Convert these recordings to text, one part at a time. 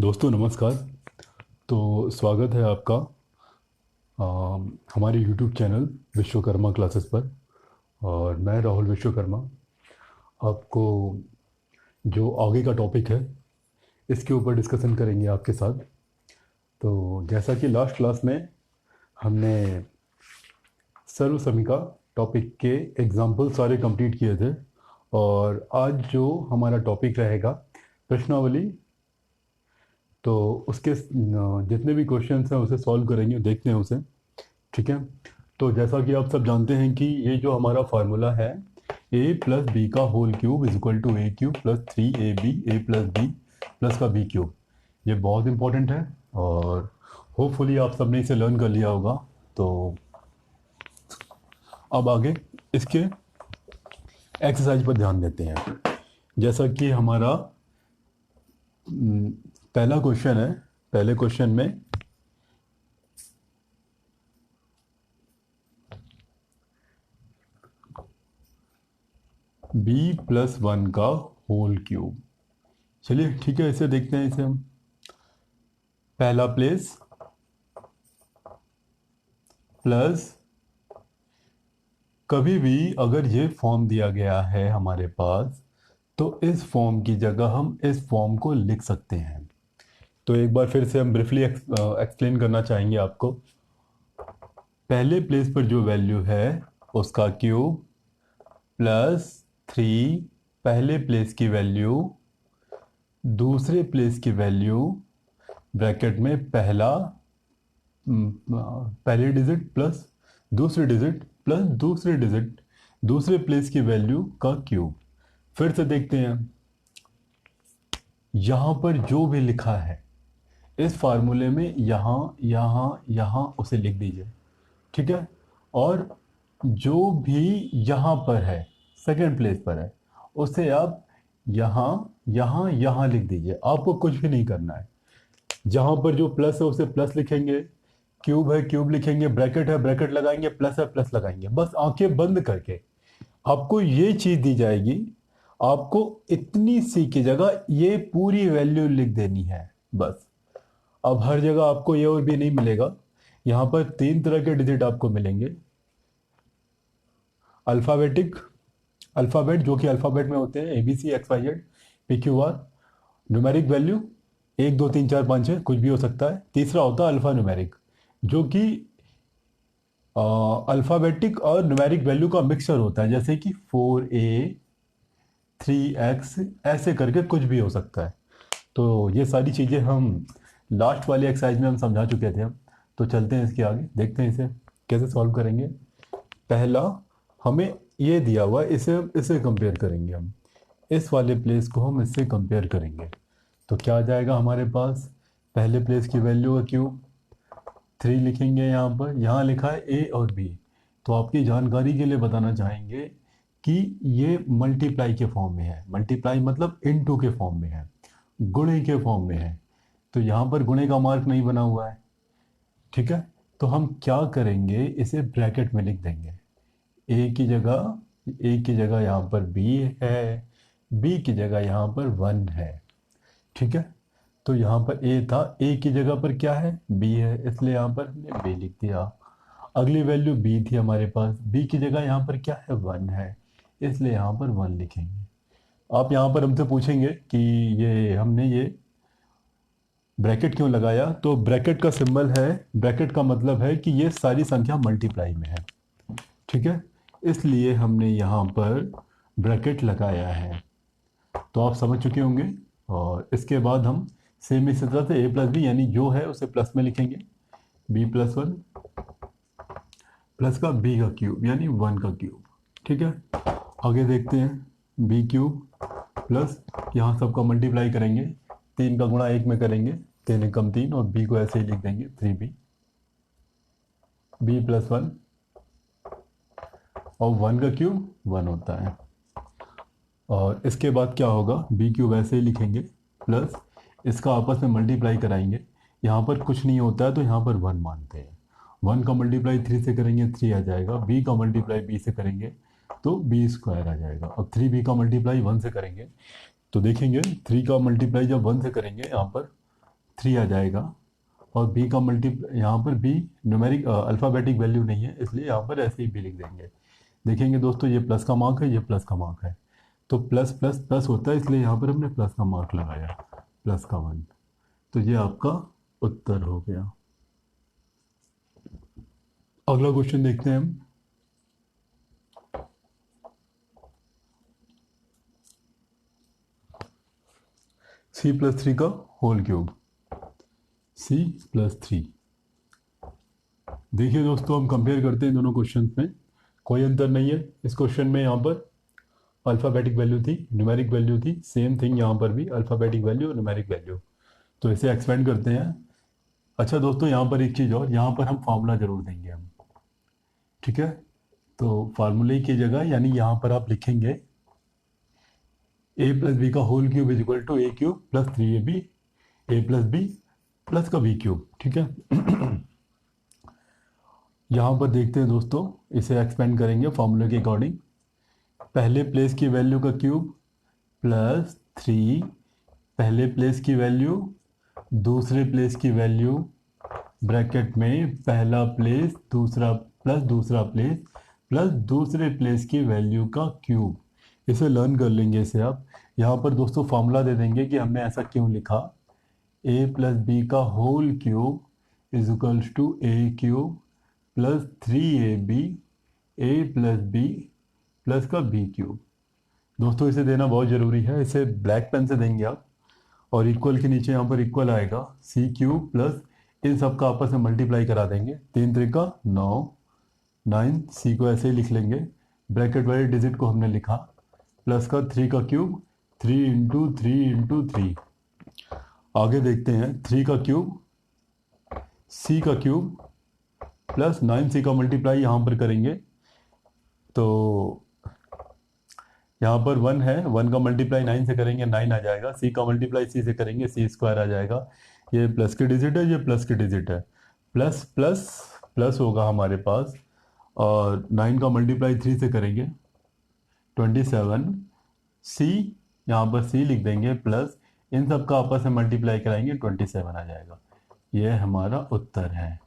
दोस्तों नमस्कार। तो स्वागत है आपका अ, हमारे YouTube चैनल विश्वकर्मा क्लासेस पर। और मैं राहुल विश्वकर्मा आपको जो आगे का टॉपिक है इसके ऊपर डिस्कशन करेंगे आपके साथ। तो जैसा कि लास्ट क्लास में हमने सर्वसमिका टॉपिक के एग्जाम्पल सारे कंप्लीट किए थे, और आज जो हमारा टॉपिक रहेगा प्रश्नावली, तो उसके जितने भी क्वेश्चंस हैं उसे सॉल्व करेंगे, देखते हैं उसे। ठीक है। तो जैसा कि आप सब जानते हैं कि ये जो हमारा फार्मूला है, ए प्लस बी का whole cube is equal to a cube plus 3ab A plus b plus का बी क्यूब, ये बहुत इंपॉर्टेंट है और होपफुली आप सबने इसे लर्न कर लिया होगा। तो अब आगे इसके एक्सरसाइज पर ध्यान देते हैं। जैसा कि हमारा पहला क्वेश्चन है, पहले क्वेश्चन में b+1 का होल क्यूब। चलिए ठीक है, इसे देखते हैं। इसे हम पहला प्लेस प्लस, कभी भी अगर ये फॉर्म दिया गया है हमारे पास तो इस फॉर्म की जगह हम इस फॉर्म को लिख सकते हैं। तो एक बार फिर से हम ब्रीफली एक्सप्लेन करना चाहेंगे आपको। पहले प्लेस पर जो वैल्यू है उसका क्यूब प्लस 3 पहले प्लेस की वैल्यू, दूसरे प्लेस की वैल्यू ब्रैकेट में पहले डिजिट प्लस दूसरे डिजिट प्लस दूसरे डिजिट दूसरे प्लेस की वैल्यू का क्यूब। फिर से देखते हैं, यहाँ पर जो भी लिखा है इस फार्मूले में यहाँ यहाँ यहाँ उसे लिख दीजिए। ठीक है। और जो भी यहाँ पर है, सेकंड प्लेस पर है, उसे आप यहाँ यहाँ यहाँ लिख दीजिए। आपको कुछ भी नहीं करना है। जहाँ पर जो प्लस है उसे प्लस लिखेंगे, क्यूब है क्यूब लिखेंगे, ब्रैकेट है ब्रैकेट लगाएंगे, प्लस है प्लस लगाएंगे। बस आंखें बंद करके आपको ये चीज़ दी जाएगी, आपको इतनी सी की जगह ये पूरी वैल्यू लिख देनी है बस। अब हर जगह आपको ये और भी नहीं मिलेगा। यहाँ पर 3 तरह के डिजिट आपको मिलेंगे। अल्फ़ाबेटिक, अल्फ़ाबेट जो कि अल्फ़ाबेट में होते हैं ABCXYZ PQR। न्यूमेरिक वैल्यू 1 2 3 4 5 6 कुछ भी हो सकता है। तीसरा होता है अल्फ़ा न्यूमेरिक, जो कि अल्फ़ाबेटिक और न्यूमेरिक वैल्यू का मिक्सचर होता है, जैसे कि 4A 3x, ऐसे करके कुछ भी हो सकता है। तो ये सारी चीज़ें हम लास्ट वाली एक्सरसाइज में हम समझा चुके थे। हम तो चलते हैं इसके आगे, देखते हैं इसे कैसे सॉल्व करेंगे। पहला हमें ये दिया हुआ है, इसे इसे कंपेयर करेंगे हम। इस वाले प्लेस को हम इससे कंपेयर करेंगे तो क्या आ जाएगा हमारे पास। पहले प्लेस की वैल्यू का क्यूब 3 लिखेंगे, यहाँ पर यहाँ लिखा है ए और बी। तो आपकी जानकारी के लिए बताना चाहेंगे कि ये मल्टीप्लाई के फॉर्म में है। मल्टीप्लाई मतलब इनटू के फॉर्म में है, गुणे के फॉर्म में है। तो यहाँ पर गुणे का मार्क नहीं बना हुआ है। ठीक है। तो हम क्या करेंगे, इसे ब्रैकेट में लिख देंगे। ए की जगह यहाँ पर बी है, बी की जगह यहाँ पर 1 है। ठीक है। तो यहाँ पर ए था, ए की जगह पर क्या है, बी है, इसलिए यहाँ पर हमने बी लिख दिया। अगली वैल्यू बी थी हमारे पास, बी की जगह यहाँ पर क्या है, 1 है, इसलिए यहाँ पर 1 लिखेंगे। आप यहाँ पर हमसे पूछेंगे कि ये हमने ये ब्रैकेट क्यों लगाया, तो ब्रैकेट का सिंबल है, ब्रैकेट का मतलब है कि ये सारी संख्या मल्टीप्लाई में है। ठीक है। इसलिए हमने यहाँ पर ब्रैकेट लगाया है। तो आप समझ चुके होंगे। और इसके बाद हम सेम इसी तरह से a प्लस बी, यानी जो है उसे प्लस में लिखेंगे। b+1 प्लस का b का क्यूब यानी 1 का क्यूब। ठीक है। आगे देखते हैं, b क्यूब प्लस यहाँ सबका मल्टीप्लाई करेंगे, 3 का गुणा 1 में करेंगे, 3 एकम 3, और b को ऐसे ही लिख देंगे 3b। b+1 और 1 का क्यूब 1 होता है। और इसके बाद क्या होगा, बी क्यूब ऐसे ही लिखेंगे प्लस इसका आपस में मल्टीप्लाई कराएंगे। यहाँ पर कुछ नहीं होता है तो यहाँ पर 1 मानते हैं। 1 का मल्टीप्लाई 3 से करेंगे 3 आ जाएगा, बी का मल्टीप्लाई बी से करेंगे तो बी स्क्वायर आ जाएगा। अब 3b का मल्टीप्लाई 1 से करेंगे तो देखेंगे 3 का मल्टीप्लाई जब 1 से करेंगे यहाँ पर 3 आ जाएगा, और बी का मल्टी यहाँ पर बी न्यूमेरिक अल्फ़ाबेटिक वैल्यू नहीं है, इसलिए यहाँ पर ऐसे ही बी लिख देंगे। देखेंगे दोस्तों, ये प्लस का मार्क है, ये प्लस का मार्क है, तो प्लस प्लस प्लस होता है, इसलिए यहाँ पर हमने प्लस का मार्क लगाया, प्लस का 1। तो ये आपका उत्तर हो गया। अगला क्वेश्चन देखते हैं हम। C+3 का होल क्यूब, C+3। देखिए दोस्तों, हम कंपेयर करते हैं दोनों क्वेश्चन में, कोई अंतर नहीं है। इस क्वेश्चन में यहाँ पर अल्फ़ाबेटिक वैल्यू थी, न्यूमेरिक वैल्यू थी, सेम थिंग यहाँ पर भी अल्फ़ाबेटिक वैल्यू और न्यूमेरिक वैल्यू। तो इसे एक्सपेंड करते हैं। अच्छा दोस्तों, यहाँ पर एक चीज़ और, यहाँ पर हम फार्मूला जरूर देंगे हम, ठीक है। तो फार्मूले की जगह यानी यहाँ पर आप लिखेंगे a+b का whole cube is equal to a³ plus 3ab a+b plus का b क्यूब, ठीक है। यहाँ पर देखते हैं दोस्तों, इसे एक्सपेंड करेंगे फार्मूले के अकॉर्डिंग। पहले प्लेस की वैल्यू का क्यूब प्लस 3, पहले प्लेस की वैल्यू, दूसरे प्लेस की वैल्यू, ब्रैकेट में पहला प्लेस दूसरा प्लस दूसरा प्लेस प्लस दूसरे प्लेस की वैल्यू का क्यूब। इसे लर्न कर लेंगे इसे आप। यहाँ पर दोस्तों फार्मूला दे देंगे कि हमने ऐसा क्यों लिखा। a+b का whole cube is equals to a³ plus 3ab a+b plus का b³ दोस्तों इसे देना बहुत ज़रूरी है, इसे ब्लैक पेन से देंगे आप, और इक्वल के नीचे यहाँ पर इक्वल आएगा c³ प्लस इन सब का आपस में मल्टीप्लाई करा देंगे, 3 त्रिका 9, 9 c को ऐसे ही लिख लेंगे, ब्रैकेट वाले डिजिट को हमने लिखा, प्लस का 3 का क्यूब 3 इंटू 3 इंटू 3। आगे देखते हैं, 3 का क्यूब c का क्यूब प्लस 9c का मल्टीप्लाई यहाँ पर करेंगे, तो यहाँ पर 1 है, 1 का मल्टीप्लाई 9 से करेंगे 9 आ जाएगा, c का मल्टीप्लाई c से करेंगे c² आ जाएगा। ये प्लस की डिजिट है, ये प्लस की डिजिट है, प्लस प्लस प्लस होगा हमारे पास, और 9 का मल्टीप्लाई 3 से करेंगे 27, c यहाँ पर c लिख देंगे, प्लस इन सब का आपस में मल्टीप्लाई कराएंगे 27 आ जाएगा। ये हमारा उत्तर है,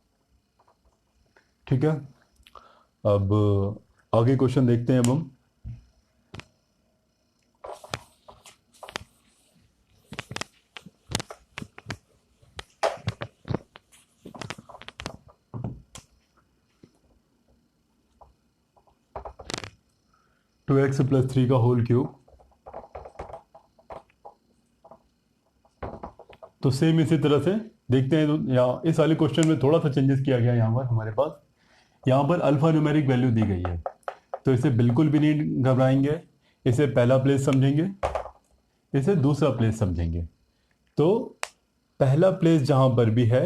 ठीक है। अब आगे क्वेश्चन देखते हैं अब हम। टू एक्स प्लस 3 का होल क्यूब, तो सेम इसी तरह से देखते हैं। तो यहाँ इस वाले क्वेश्चन में थोड़ा सा चेंजेस किया गया, यहाँ पर हमारे पास यहाँ पर अल्फा न्यूमेरिक वैल्यू दी गई है, तो इसे बिल्कुल भी नहीं घबराएंगे, इसे पहला प्लेस समझेंगे, इसे दूसरा प्लेस समझेंगे। तो पहला प्लेस जहाँ पर भी है,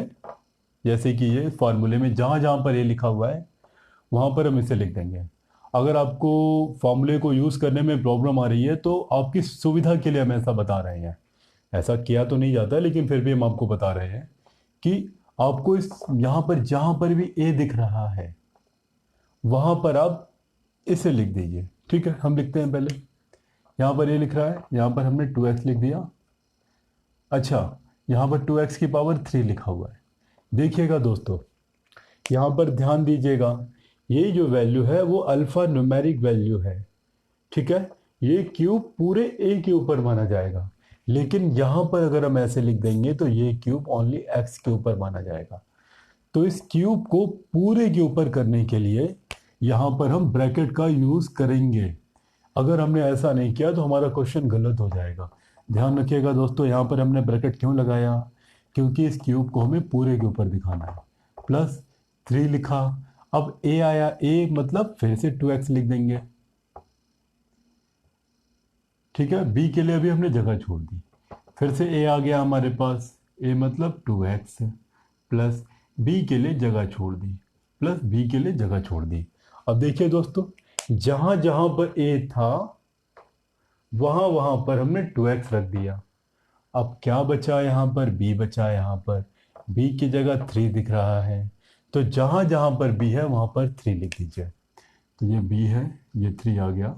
जैसे कि ये फॉर्मूले में जहाँ जहाँ पर ये लिखा हुआ है वहाँ पर हम इसे लिख देंगे। अगर आपको फॉर्मूले को यूज़ करने में प्रॉब्लम आ रही है तो आपकी सुविधा के लिए हम ऐसा बता रहे हैं, ऐसा किया तो नहीं जाता लेकिन फिर भी हम आपको बता रहे हैं कि आपको इस यहाँ पर जहाँ पर भी ए दिख रहा है वहाँ पर आप इसे लिख दीजिए, ठीक है। हम लिखते हैं पहले, यहाँ पर ये लिख रहा है, यहाँ पर हमने 2x लिख दिया। अच्छा, यहाँ पर 2x की पावर 3 लिखा हुआ है। देखिएगा दोस्तों, यहाँ पर ध्यान दीजिएगा, ये जो वैल्यू है वो अल्फा न्यूमेरिक वैल्यू है, ठीक है। ये क्यूब पूरे ए के ऊपर माना जाएगा, लेकिन यहाँ पर अगर हम ऐसे लिख देंगे तो ये क्यूब ओनली एक्स के ऊपर माना जाएगा। तो इस क्यूब को पूरे के ऊपर करने के लिए यहाँ पर हम ब्रैकेट का यूज़ करेंगे। अगर हमने ऐसा नहीं किया तो हमारा क्वेश्चन गलत हो जाएगा। ध्यान रखिएगा दोस्तों, यहाँ पर हमने ब्रैकेट क्यों लगाया, क्योंकि इस क्यूब को हमें पूरे के ऊपर दिखाना है। प्लस 3 लिखा, अब a आया, a मतलब फिर से 2x लिख देंगे, ठीक है। b के लिए अभी हमने जगह छोड़ दी, फिर से a आ गया हमारे पास, a मतलब 2x प्लस b के लिए जगह छोड़ दी, प्लस b के लिए जगह छोड़ दी। अब देखिए दोस्तों, जहां जहां पर a था वहां वहां पर हमने 2x रख दिया। अब क्या बचा यहाँ पर, b बचा, यहाँ पर b की जगह 3 दिख रहा है, तो जहां जहां पर b है वहां पर 3 लिख दीजिए। तो ये b है, ये 3 आ गया,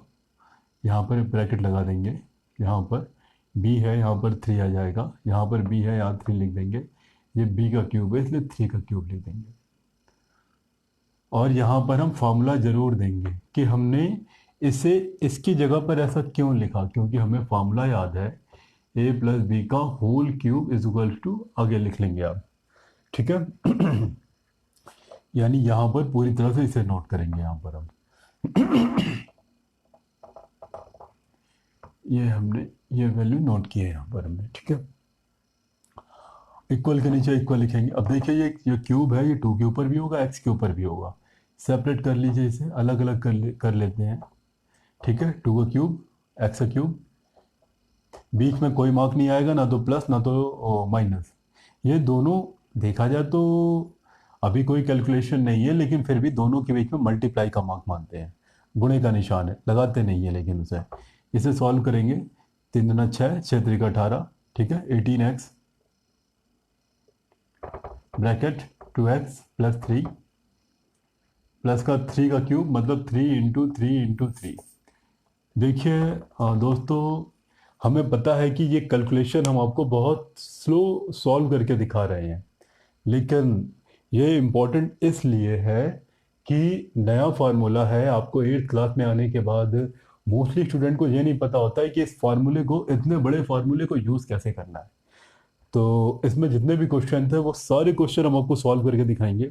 यहाँ पर ब्रैकेट लगा देंगे, यहाँ पर b है, यहाँ पर 3 आ जाएगा, यहाँ पर b है, यहाँ 3 लिख देंगे, ये b का क्यूब है इसलिए 3 का क्यूब लिख देंगे। और यहाँ पर हम फॉर्मूला जरूर देंगे कि हमने इसे इसकी जगह पर ऐसा क्यों लिखा, क्योंकि हमें फॉर्मूला याद है a प्लस बी का whole cube is equal to, आगे लिख लेंगे आप, ठीक है। यानी यहाँ पर पूरी तरह से इसे नोट करेंगे यहाँ पर हम। ये हमने ये वैल्यू नोट की है यहाँ पर हमने, ठीक है। इक्वल के नीचे इक्वल लिखेंगे। अब देखिए ये क्यूब है, ये 2 के ऊपर भी होगा, x के ऊपर भी होगा। सेपरेट कर लीजिए, इसे अलग अलग कर लेते हैं, ठीक है। 2 का क्यूब, x का क्यूब, बीच में कोई मार्क नहीं आएगा, ना तो प्लस ना तो माइनस। ये दोनों देखा जाए तो अभी कोई कैलकुलेशन नहीं है, लेकिन फिर भी दोनों के बीच में मल्टीप्लाई का मार्क मानते हैं, गुणे का निशान है, लगाते नहीं है लेकिन उसे। इसे सॉल्व करेंगे, 3 दूना 6, 6 त्रिका 18, ठीक है। 18x bracket 2x plus 3 plus का 3 का क्यूब मतलब 3 इंटू 3 इंटू 3। देखिए दोस्तों, हमें पता है कि ये कैलकुलेशन हम आपको बहुत स्लो सॉल्व करके दिखा रहे हैं, लेकिन ये इम्पोर्टेंट इसलिए है कि नया फार्मूला है। आपको 8th क्लास में आने के बाद मोस्टली स्टूडेंट को ये नहीं पता होता है कि इस फार्मूले को, इतने बड़े फार्मूले को यूज़ कैसे करना है। तो इसमें जितने भी क्वेश्चन थे वो सारे क्वेश्चन हम आपको सॉल्व करके दिखाएंगे,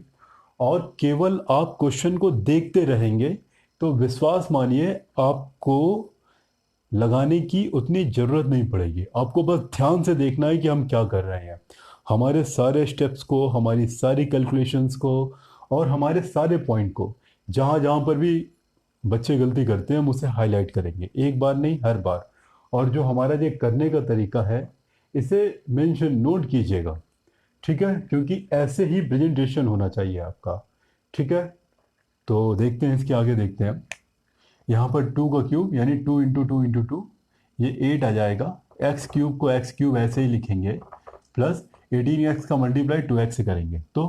और केवल आप क्वेश्चन को देखते रहेंगे तो विश्वास मानिए आपको लगाने की उतनी ज़रूरत नहीं पड़ेगी। आपको बस ध्यान से देखना है कि हम क्या कर रहे हैं, हमारे सारे स्टेप्स को, हमारी सारी कैलकुलेशंस को, और हमारे सारे पॉइंट को। जहाँ जहाँ पर भी बच्चे गलती करते हैं हम उसे हाईलाइट करेंगे, एक बार नहीं हर बार। और जो हमारा ये करने का तरीका है इसे मेंशन नोट कीजिएगा, ठीक है, क्योंकि ऐसे ही प्रेजेंटेशन होना चाहिए आपका, ठीक है। तो देखते हैं, इसके आगे देखते हैं। यहाँ पर 2 का क्यूब यानी 2 इंटू 2 इंटू 2, ये 8 आ जाएगा। एक्स क्यूब को एक्स क्यूब ऐसे ही लिखेंगे, प्लस 18x का मल्टीप्लाई 2x से करेंगे। तो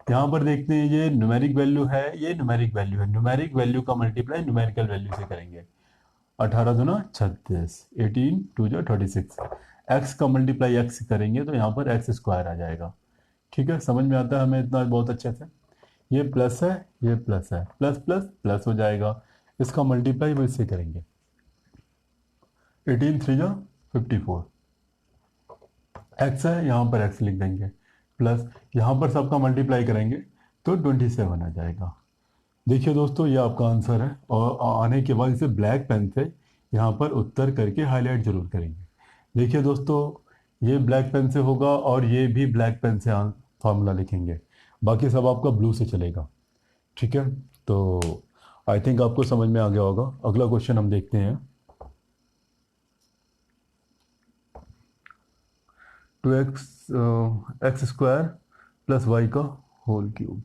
यहाँ पर देखते हैं ये न्यूमेरिक वैल्यू है, ये न्यूमेरिक वैल्यू है, न्यूमेरिक वैल्यू का मल्टीप्लाई न्यूमेरिकल वैल्यू से करेंगे। 18 दूना 36, 18 2 जो 36, एक्स का मल्टीप्लाई एक्स से करेंगे तो यहाँ पर एक्स स्क्वायर आ जाएगा, ठीक है। समझ में आता है हमें इतना बहुत अच्छे से। ये प्लस है, ये प्लस है, प्लस प्लस प्लस हो जाएगा, इसका मल्टीप्लाई वो इससे करेंगे। 18 3 जो 54, एक्स है, यहाँ पर एक्स लिख देंगे, प्लस यहाँ पर सबका मल्टीप्लाई करेंगे तो 27 आ जाएगा। देखिए दोस्तों, ये आपका आंसर है, और आने के बाद इसे ब्लैक पेन से यहाँ पर उत्तर करके हाईलाइट जरूर करेंगे। देखिए दोस्तों, ये ब्लैक पेन से होगा और ये भी ब्लैक पेन से फार्मूला लिखेंगे, बाकी सब आपका ब्लू से चलेगा, ठीक है। तो आई थिंक आपको समझ में आ गया होगा। अगला क्वेश्चन हम देखते हैं। 2x x square plus y का होल क्यूब।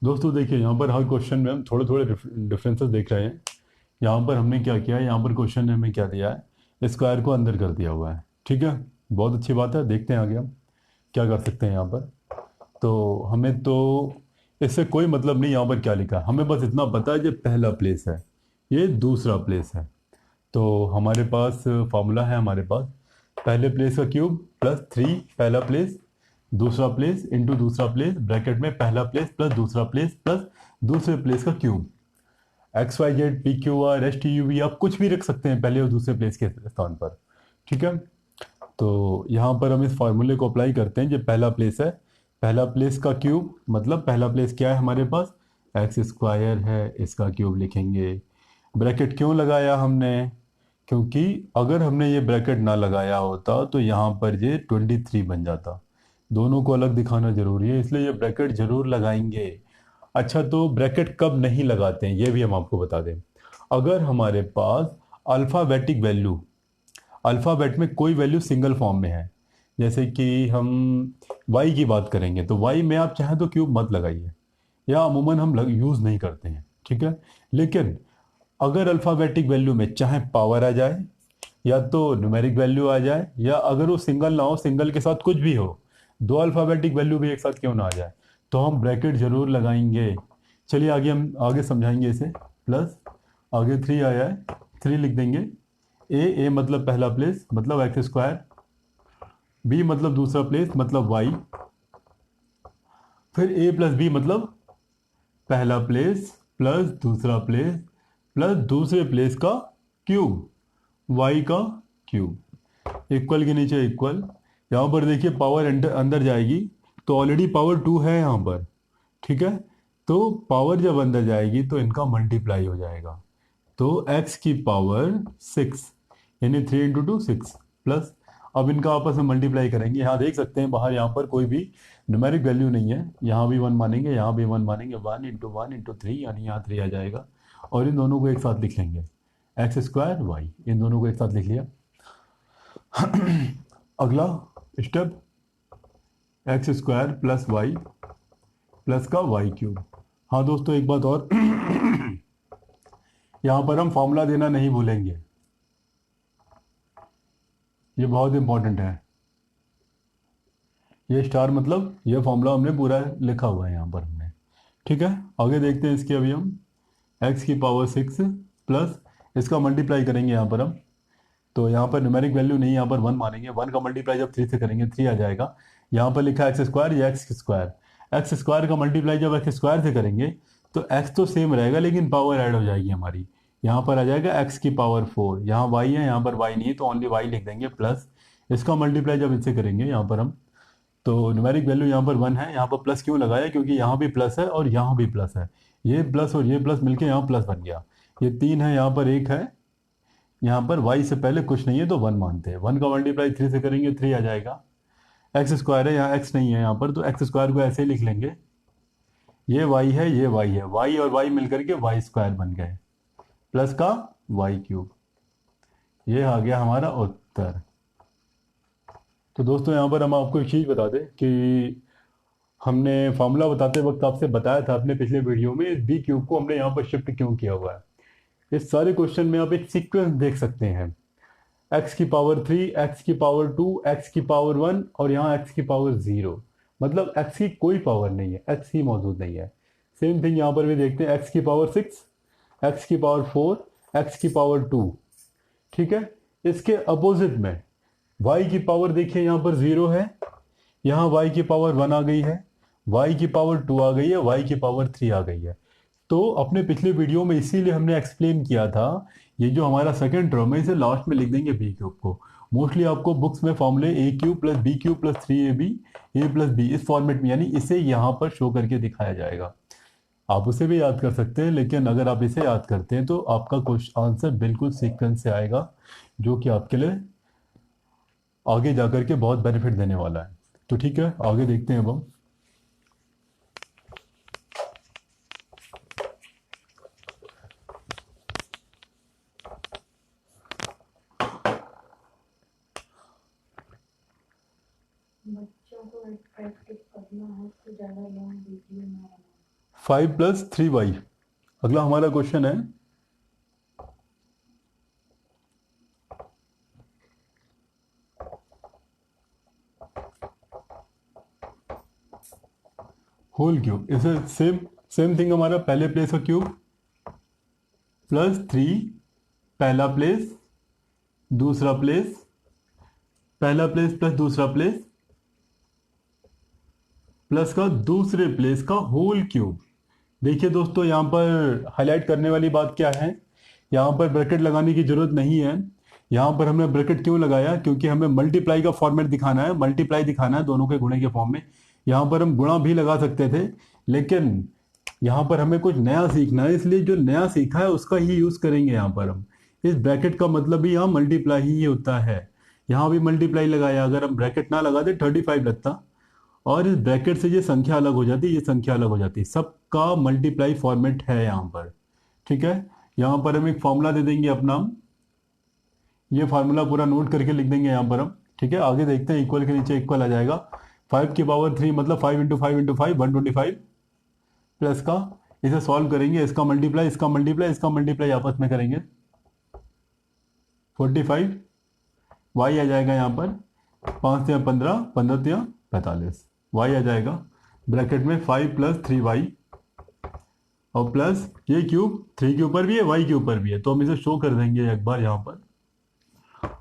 दोस्तों देखिए, यहाँ पर हर क्वेश्चन में हम थोड़े थोड़े डिफरेंसेस देख रहे हैं। यहाँ पर हमने क्या किया है, यहाँ पर क्वेश्चन ने हमें क्या दिया है, स्क्वायर को अंदर कर दिया हुआ है, ठीक है। बहुत अच्छी बात है, देखते हैं आगे हम क्या कर सकते हैं यहाँ पर। तो हमें तो इससे कोई मतलब नहीं यहाँ पर क्या लिखा है, हमें बस इतना पता है, ये पहला प्लेस है, ये दूसरा प्लेस है। तो हमारे पास फार्मूला है, हमारे पास पहले प्लेस का क्यूब प्लस 3 पहला प्लेस, दूसरा प्लेस इंटू दूसरा प्लेस, ब्रैकेट में पहला प्लेस प्लस दूसरा प्लेस प्लस दूसरे प्लेस का cube. X y z p q r s t u v आप कुछ भी रख सकते हैं पहले और दूसरे प्लेस के स्थान पर, ठीक है। तो यहाँ पर हम इस फार्मूले को अप्लाई करते हैं। जो पहला प्लेस है, पहला प्लेस का क्यूब मतलब पहला प्लेस क्या है हमारे पास, एक्स स्क्वायर है, इसका क्यूब लिखेंगे। ब्रैकेट क्यों लगाया हमने, क्योंकि अगर हमने ये ब्रैकेट ना लगाया होता तो यहाँ पर ये 23 बन जाता। दोनों को अलग दिखाना जरूरी है, इसलिए ये ब्रैकेट जरूर लगाएंगे। अच्छा, तो ब्रैकेट कब नहीं लगाते हैं ये भी हम आपको बता दें। अगर हमारे पास अल्फ़ाबेटिक वैल्यू, अल्फ़ाबेट में कोई वैल्यू सिंगल फॉर्म में है, जैसे कि हम y की बात करेंगे तो y में आप चाहें तो क्यूब मत लगाइए, या अमूमन हम यूज़ नहीं करते हैं, ठीक है। लेकिन अगर अल्फ़ाबेटिक वैल्यू में चाहे पावर आ जाए या तो न्यूमेरिक वैल्यू आ जाए, या अगर वो सिंगल ना हो, सिंगल के साथ कुछ भी हो, दो अल्फ़ाबेटिक वैल्यू भी एक साथ क्यों ना आ जाए, तो हम ब्रैकेट जरूर लगाएंगे। चलिए आगे हम आगे समझाएंगे इसे। प्लस आगे 3 आया है, 3 लिख देंगे, ए मतलब पहला प्लेस मतलब एक्स स्क्वायर, बी मतलब दूसरा प्लेस मतलब वाई, फिर ए प्लस बी मतलब पहला प्लेस प्लस दूसरा प्लेस प्लस दूसरे प्लेस का क्यूब, वाई का क्यूब, इक्वल के नीचे इक्वल। यहाँ पर देखिए पावर अंदर जाएगी तो ऑलरेडी पावर 2 है यहाँ पर, ठीक है। तो पावर जब अंदर जाएगी तो इनका मल्टीप्लाई हो जाएगा, तो x की पावर 6 यानी 3 × 2 6 प्लस, अब इनका आपस में मल्टीप्लाई करेंगे। यहाँ देख सकते हैं बाहर यहाँ पर कोई भी न्यूमेरिक वैल्यू नहीं है, यहाँ भी 1 मानेंगे, यहाँ भी 1 मानेंगे, 1 × 1 × 3 यानी यहाँ 3 आ जाएगा। और इन दोनों को एक साथ लिख लेंगे, एक्स स्क्वायर वाई, इन दोनों को एक साथ लिख लिया। अगला step, x square plus y plus का वाई क्यूब। हाँ दोस्तों एक बात और, यहाँ पर हम फॉर्मूला देना नहीं भूलेंगे, ये बहुत इंपॉर्टेंट है। ये स्टार मतलब ये फॉर्मूला हमने पूरा लिखा हुआ है यहाँ पर हमने, ठीक है। आगे देखते हैं इसके, अभी हम x की पावर 6 प्लस इसका मल्टीप्लाई करेंगे यहाँ पर हम, तो यहाँ पर न्यूमेरिक वैल्यू नहीं, यहाँ पर 1 मानेंगे, 1 का मल्टीप्लाई जब 3 से करेंगे 3 आ जाएगा। यहाँ पर लिखा है एक्स स्क्वायर, या एक्स स्क्वायर का मल्टीप्लाई जब एक्स स्क्वायर से करेंगे तो एक्स तो सेम रहेगा लेकिन पावर ऐड हो जाएगी हमारी, यहाँ पर आ जाएगा एक्स की पावर 4, यहाँ वाई है, यहाँ पर वाई नहीं है तो ओनली वाई लिख देंगे, प्लस इसका मल्टीप्लाई जब इससे करेंगे यहाँ पर हम, तो न्यूमेरिक वैल्यू यहाँ पर 1 है, यहाँ पर प्लस क्यों लगाया, क्योंकि यहाँ भी प्लस है और यहाँ भी प्लस है, ये प्लस और ये प्लस मिलके यहाँ प्लस बन गया, ये 3 है, यहाँ पर 1 है, यहाँ पर y से पहले कुछ नहीं है तो 1 मानते हैं, 1 का मल्टीप्लाई 3 से करेंगे 3 आ जाएगा। एक्स स्क्वायर है, यहाँ x नहीं है यहाँ पर, तो एक्स स्क्वायर को ऐसे ही लिख लेंगे, ये y है ये y है, y और y मिलकर के वाई स्क्वायर बन गए, प्लस का वाई क्यूब, ये आ गया हमारा उत्तर। तो दोस्तों यहाँ पर हम आपको एक चीज़ बता दें कि हमने फॉर्मूला बताते वक्त आपसे बताया था अपने पिछले वीडियो में, इस बी क्यूब को हमने यहाँ पर शिफ्ट क्यों किया हुआ है। इस सारे क्वेश्चन में आप एक सीक्वेंस देख सकते हैं, x की पावर 3, x की पावर 2, x की पावर 1 और यहाँ x की पावर 0, मतलब x की कोई पावर नहीं है, x ही मौजूद नहीं है। सेम थिंग यहाँ पर भी देखते हैं, x की पावर 6, x की पावर 4, x की पावर 2, ठीक है। इसके अपोजिट में y की पावर देखिए यहाँ पर 0 है, यहाँ y की पावर 1 आ गई है, y की पावर 2 आ गई है, y की पावर 3 आ गई है। तो अपने पिछले वीडियो में इसीलिए हमने एक्सप्लेन किया था, ये जो हमारा सेकंड टर्म है इसे लास्ट में लिख देंगे बी क्यूब को। मोस्टली आपको बुक्स में फॉर्मूले A cube plus B cube plus 3ab A plus B इस फॉर्मेट में, यानी इसे यहाँ पर शो करके दिखाया जाएगा। आप उसे भी याद कर सकते हैं, लेकिन अगर आप इसे याद करते हैं तो आपका क्वेश्चन आंसर बिल्कुल सीक्वेंस से आएगा, जो कि आपके लिए आगे जाकर के बहुत बेनिफिट देने वाला है। तो ठीक है, आगे देखते हैं अब हम। बच्चों को प्रैक्टिस करना है तो ज़्यादा लॉन्ग वीडियो ना बनाओ। 5 + 3y, अगला हमारा क्वेश्चन है, होल क्यूब। इसे सेम थिंग हमारा पहले प्लेस का क्यूब प्लस 3 पहला प्लेस दूसरा प्लेस, पहला प्लेस प्लस दूसरा प्लेस प्लस का दूसरे प्लेस का होल क्यूब। देखिए दोस्तों यहाँ पर हाईलाइट करने वाली बात क्या है, यहाँ पर ब्रैकेट लगाने की जरूरत नहीं है। यहाँ पर हमने ब्रैकेट क्यों लगाया, क्योंकि हमें मल्टीप्लाई का फॉर्मेट दिखाना है, मल्टीप्लाई दिखाना है दोनों के गुणे के फॉर्म में। यहाँ पर हम गुणा भी लगा सकते थे, लेकिन यहाँ पर हमें कुछ नया सीखना है, इसलिए जो नया सीखा है उसका ही यूज करेंगे यहाँ पर हम। इस ब्रैकेट का मतलब भी यहाँ मल्टीप्लाई ही होता है, यहाँ भी मल्टीप्लाई लगाया, अगर हम ब्रैकेट ना लगाते 35 लगता, और इस ब्रैकेट से ये संख्या अलग हो जाती, ये संख्या अलग हो जाती, सबका मल्टीप्लाई फॉर्मेट है यहाँ पर, ठीक है। यहाँ पर हम एक फॉर्मूला दे देंगे अपना, ये फार्मूला पूरा नोट करके लिख देंगे यहाँ पर हम, ठीक है। आगे देखते हैं, इक्वल के नीचे इक्वल आ जाएगा, 5 की पावर 3 मतलब 5 × 5 × 5 125 प्लस का, इसे सॉल्व करेंगे, इसका मल्टीप्लाई इसका मल्टीप्लाई इसका मल्टीप्लाई आपस में करेंगे, 45 वाई आ जाएगा यहाँ पर, 5 से 15 15 से 45 वाई आ जाएगा, ब्रैकेट में 5 + 3y और प्लस ये क्यूब 3 के ऊपर भी है y के ऊपर भी है, तो हम इसे शो कर देंगे एक बार यहाँ पर,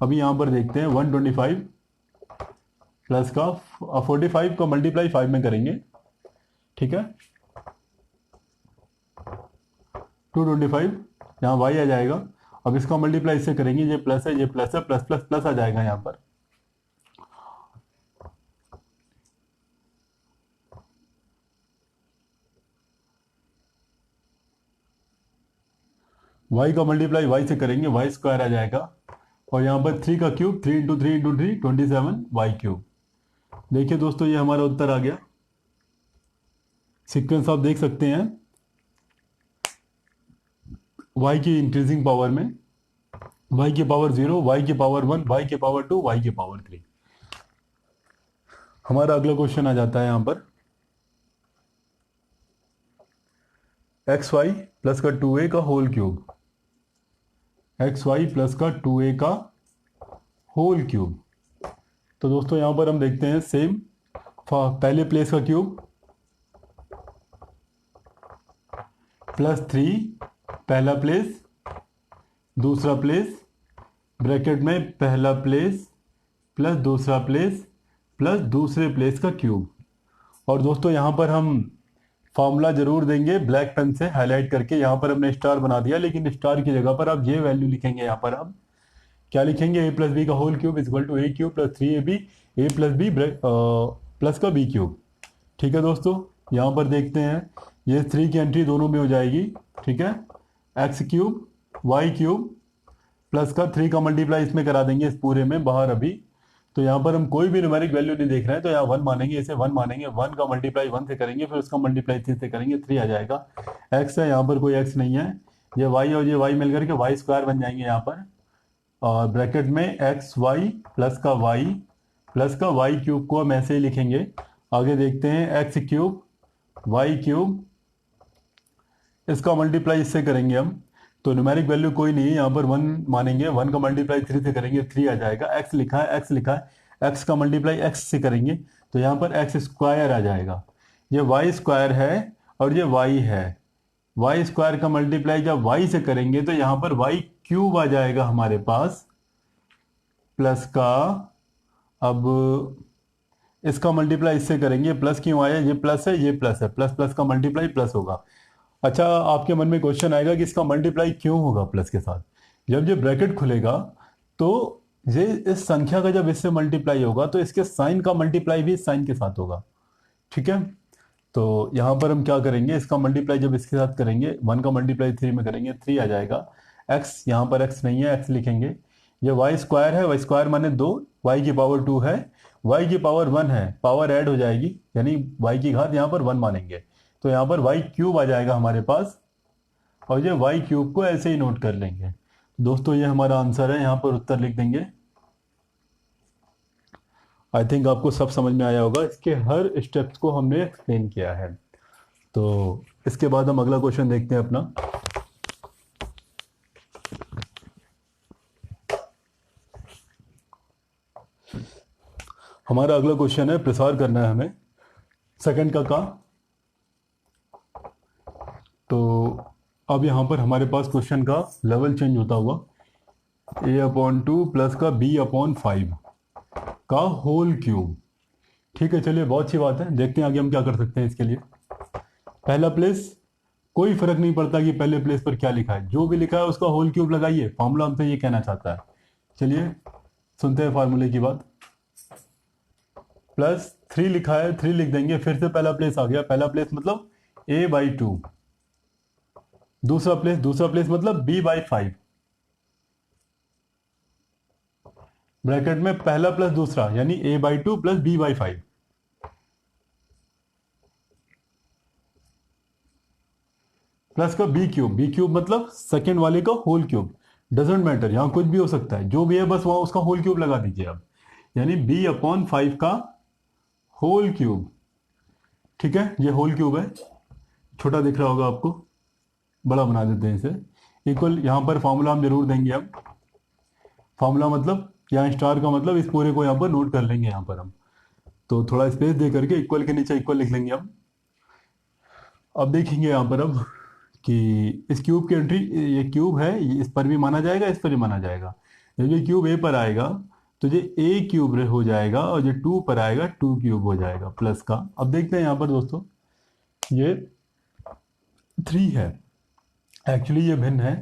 अभी यहाँ पर देखते हैं 125 प्लस का 45 का मल्टीप्लाई 5 में करेंगे, ठीक है। 225 यहाँ वाई आ जाएगा। अब इसका मल्टीप्लाई इससे करेंगे, ये प्लस है, ये प्लस है, प्लस प्लस प्लस आ जाएगा यहाँ पर। y का मल्टीप्लाई y से करेंगे, वाई स्क्वायर आ जाएगा। और यहाँ पर 3 का cube, 3 into 3 into 3 27 y cube. देखिए दोस्तों, ये हमारा उत्तर आ गया। सीक्वेंस आप देख सकते हैं y की इंक्रीजिंग पावर में, y की पावर 0, y की पावर 1, y की पावर 2, y की पावर 3। हमारा अगला क्वेश्चन आ जाता है यहाँ पर एक्स वाई प्लस का 2a का whole cube, x y plus का 2a का होल क्यूब। तो दोस्तों यहाँ पर हम देखते हैं सेम, पहले प्लेस का क्यूब प्लस 3 पहला प्लेस, दूसरा प्लेस, ब्रैकेट में पहला प्लेस प्लस दूसरा प्लेस प्लस दूसरे प्लेस का क्यूब। और दोस्तों यहाँ पर हम फॉर्मूला जरूर देंगे ब्लैक पेन से हाईलाइट करके। यहाँ पर हमने स्टार बना दिया, लेकिन स्टार की जगह पर आप ये वैल्यू लिखेंगे। यहाँ पर आप क्या लिखेंगे, a प्लस बी का whole cube equal to a cube plus 3ab a plus b plus का b क्यूब। ठीक है दोस्तों, यहाँ पर देखते हैं ये 3 की एंट्री दोनों में हो जाएगी, ठीक है। X cube y cube plus का 3 का मल्टीप्लाई इसमें करा देंगे इस पूरे में बाहर अभी। तो यहाँ पर हम कोई भी न्यूमेरिक वैल्यू नहीं देख रहे हैं, तो यहाँ 1 मानेंगे, इसे 1 मानेंगे। 1 का मल्टीप्लाई 1 से करेंगे, फिर उसका मल्टीप्लाई 3 से करेंगे, 3 आ जाएगा। एक्स है, यहाँ पर कोई एक्स नहीं है, ये वाई और ये वाई मिल करके वाई स्क्वायर बन जाएंगे यहाँ पर। और ब्रैकेट में एक्स वाई प्लस का वाई क्यूब को हम ऐसे ही लिखेंगे। आगे देखते हैं एक्स क्यूब वाई क्यूब, इसका मल्टीप्लाई इससे करेंगे हम, तो न्यूमेरिक वैल्यू कोई नहीं है, यहाँ पर 1 मानेंगे। 1 का मल्टीप्लाई 3 से करेंगे, 3 आ जाएगा। एक्स लिखा है, एक्स का मल्टीप्लाई एक्स से करेंगे, तो यहाँ पर एक्स स्क्वायर आ जाएगा। ये वाई स्क्वायर है और ये वाई है, वाई स्क्वायर का मल्टीप्लाई जब वाई से करेंगे तो यहाँ पर वाई क्यूब आ जाएगा हमारे पास, प्लस का, अब इसका मल्टीप्लाई इससे करेंगे, प्लस क्यों आया, ये प्लस है, ये प्लस है, प्लस प्लस का मल्टीप्लाई प्लस होगा। अच्छा, आपके मन में क्वेश्चन आएगा कि इसका मल्टीप्लाई क्यों होगा प्लस के साथ। जब ये ब्रैकेट खुलेगा तो ये इस संख्या का जब इससे मल्टीप्लाई होगा तो इसके साइन का मल्टीप्लाई भी साइन के साथ होगा, ठीक है। तो यहाँ पर हम क्या करेंगे, इसका मल्टीप्लाई जब इसके साथ करेंगे, 1 का मल्टीप्लाई 3 में करेंगे, 3 आ जाएगा। एक्स, यहाँ पर एक्स नहीं है, एक्स लिखेंगे। ये वाई स्क्वायर है, वाई स्क्वायर माने 2, वाई की पावर 2 है, वाई की पावर 1 है, पावर ऐड हो जाएगी, यानी वाई की घात यहाँ पर 1 मानेंगे, तो यहाँ पर वाई क्यूब आ जाएगा हमारे पास। और ये वाई क्यूब को ऐसे ही नोट कर लेंगे। दोस्तों ये हमारा आंसर है, यहाँ पर उत्तर लिख देंगे। आई थिंक आपको सब समझ में आया होगा, इसके हर स्टेप्स को हमने एक्सप्लेन किया है। तो इसके बाद हम अगला क्वेश्चन देखते हैं अपना। हमारा अगला क्वेश्चन है, प्रसार करना है हमें सेकंड का। तो अब यहाँ पर हमारे पास क्वेश्चन का लेवल चेंज होता हुआ a/2 प्लस का b/5 का होल क्यूब। ठीक है, चलिए बहुत अच्छी बात है, देखते हैं आगे हम क्या कर सकते हैं इसके लिए। पहला प्लेस, कोई फर्क नहीं पड़ता कि पहले प्लेस पर क्या लिखा है, जो भी लिखा है उसका होल क्यूब लगाइए, फॉर्मूला हमसे ये कहना चाहता है। चलिए सुनते हैं फार्मूले की बात। प्लस 3 लिखा है, 3 लिख देंगे, फिर से पहला प्लेस आ गया, पहला प्लेस मतलब a/2, दूसरा प्लेस मतलब b/5, ब्रैकेट में पहला प्लस दूसरा यानी a/2 प्लस b/5, प्लस का b क्यूब मतलब सेकेंड वाले का होल क्यूब। डजेंट मैटर, यहां कुछ भी हो सकता है, जो भी है बस वहां उसका होल क्यूब लगा दीजिए आप, यानी b/5 का होल क्यूब। ठीक है, ये होल क्यूब है, छोटा दिख रहा होगा आपको, बड़ा बना देते हैं इसे। इक्वल, यहां पर फॉर्मूला हम जरूर देंगे। अब फॉर्मूला मतलब यहाँ स्टार का मतलब इस पूरे को यहाँ पर नोट कर लेंगे यहाँ पर हम, तो थोड़ा स्पेस दे करके इक्वल के नीचे इक्वल लिख लेंगे हम। अब देखेंगे यहाँ पर अब कि इस क्यूब की एंट्री, ये क्यूब है, इस पर भी माना जाएगा, इस पर भी माना जाएगा। जब ये क्यूब ए पर आएगा तो ये ए क्यूब हो जाएगा और ये 2 पर आएगा 2 क्यूब हो जाएगा प्लस का। अब देखते हैं यहाँ पर दोस्तों, ये 3 है, एक्चुअली ये भिन्न है,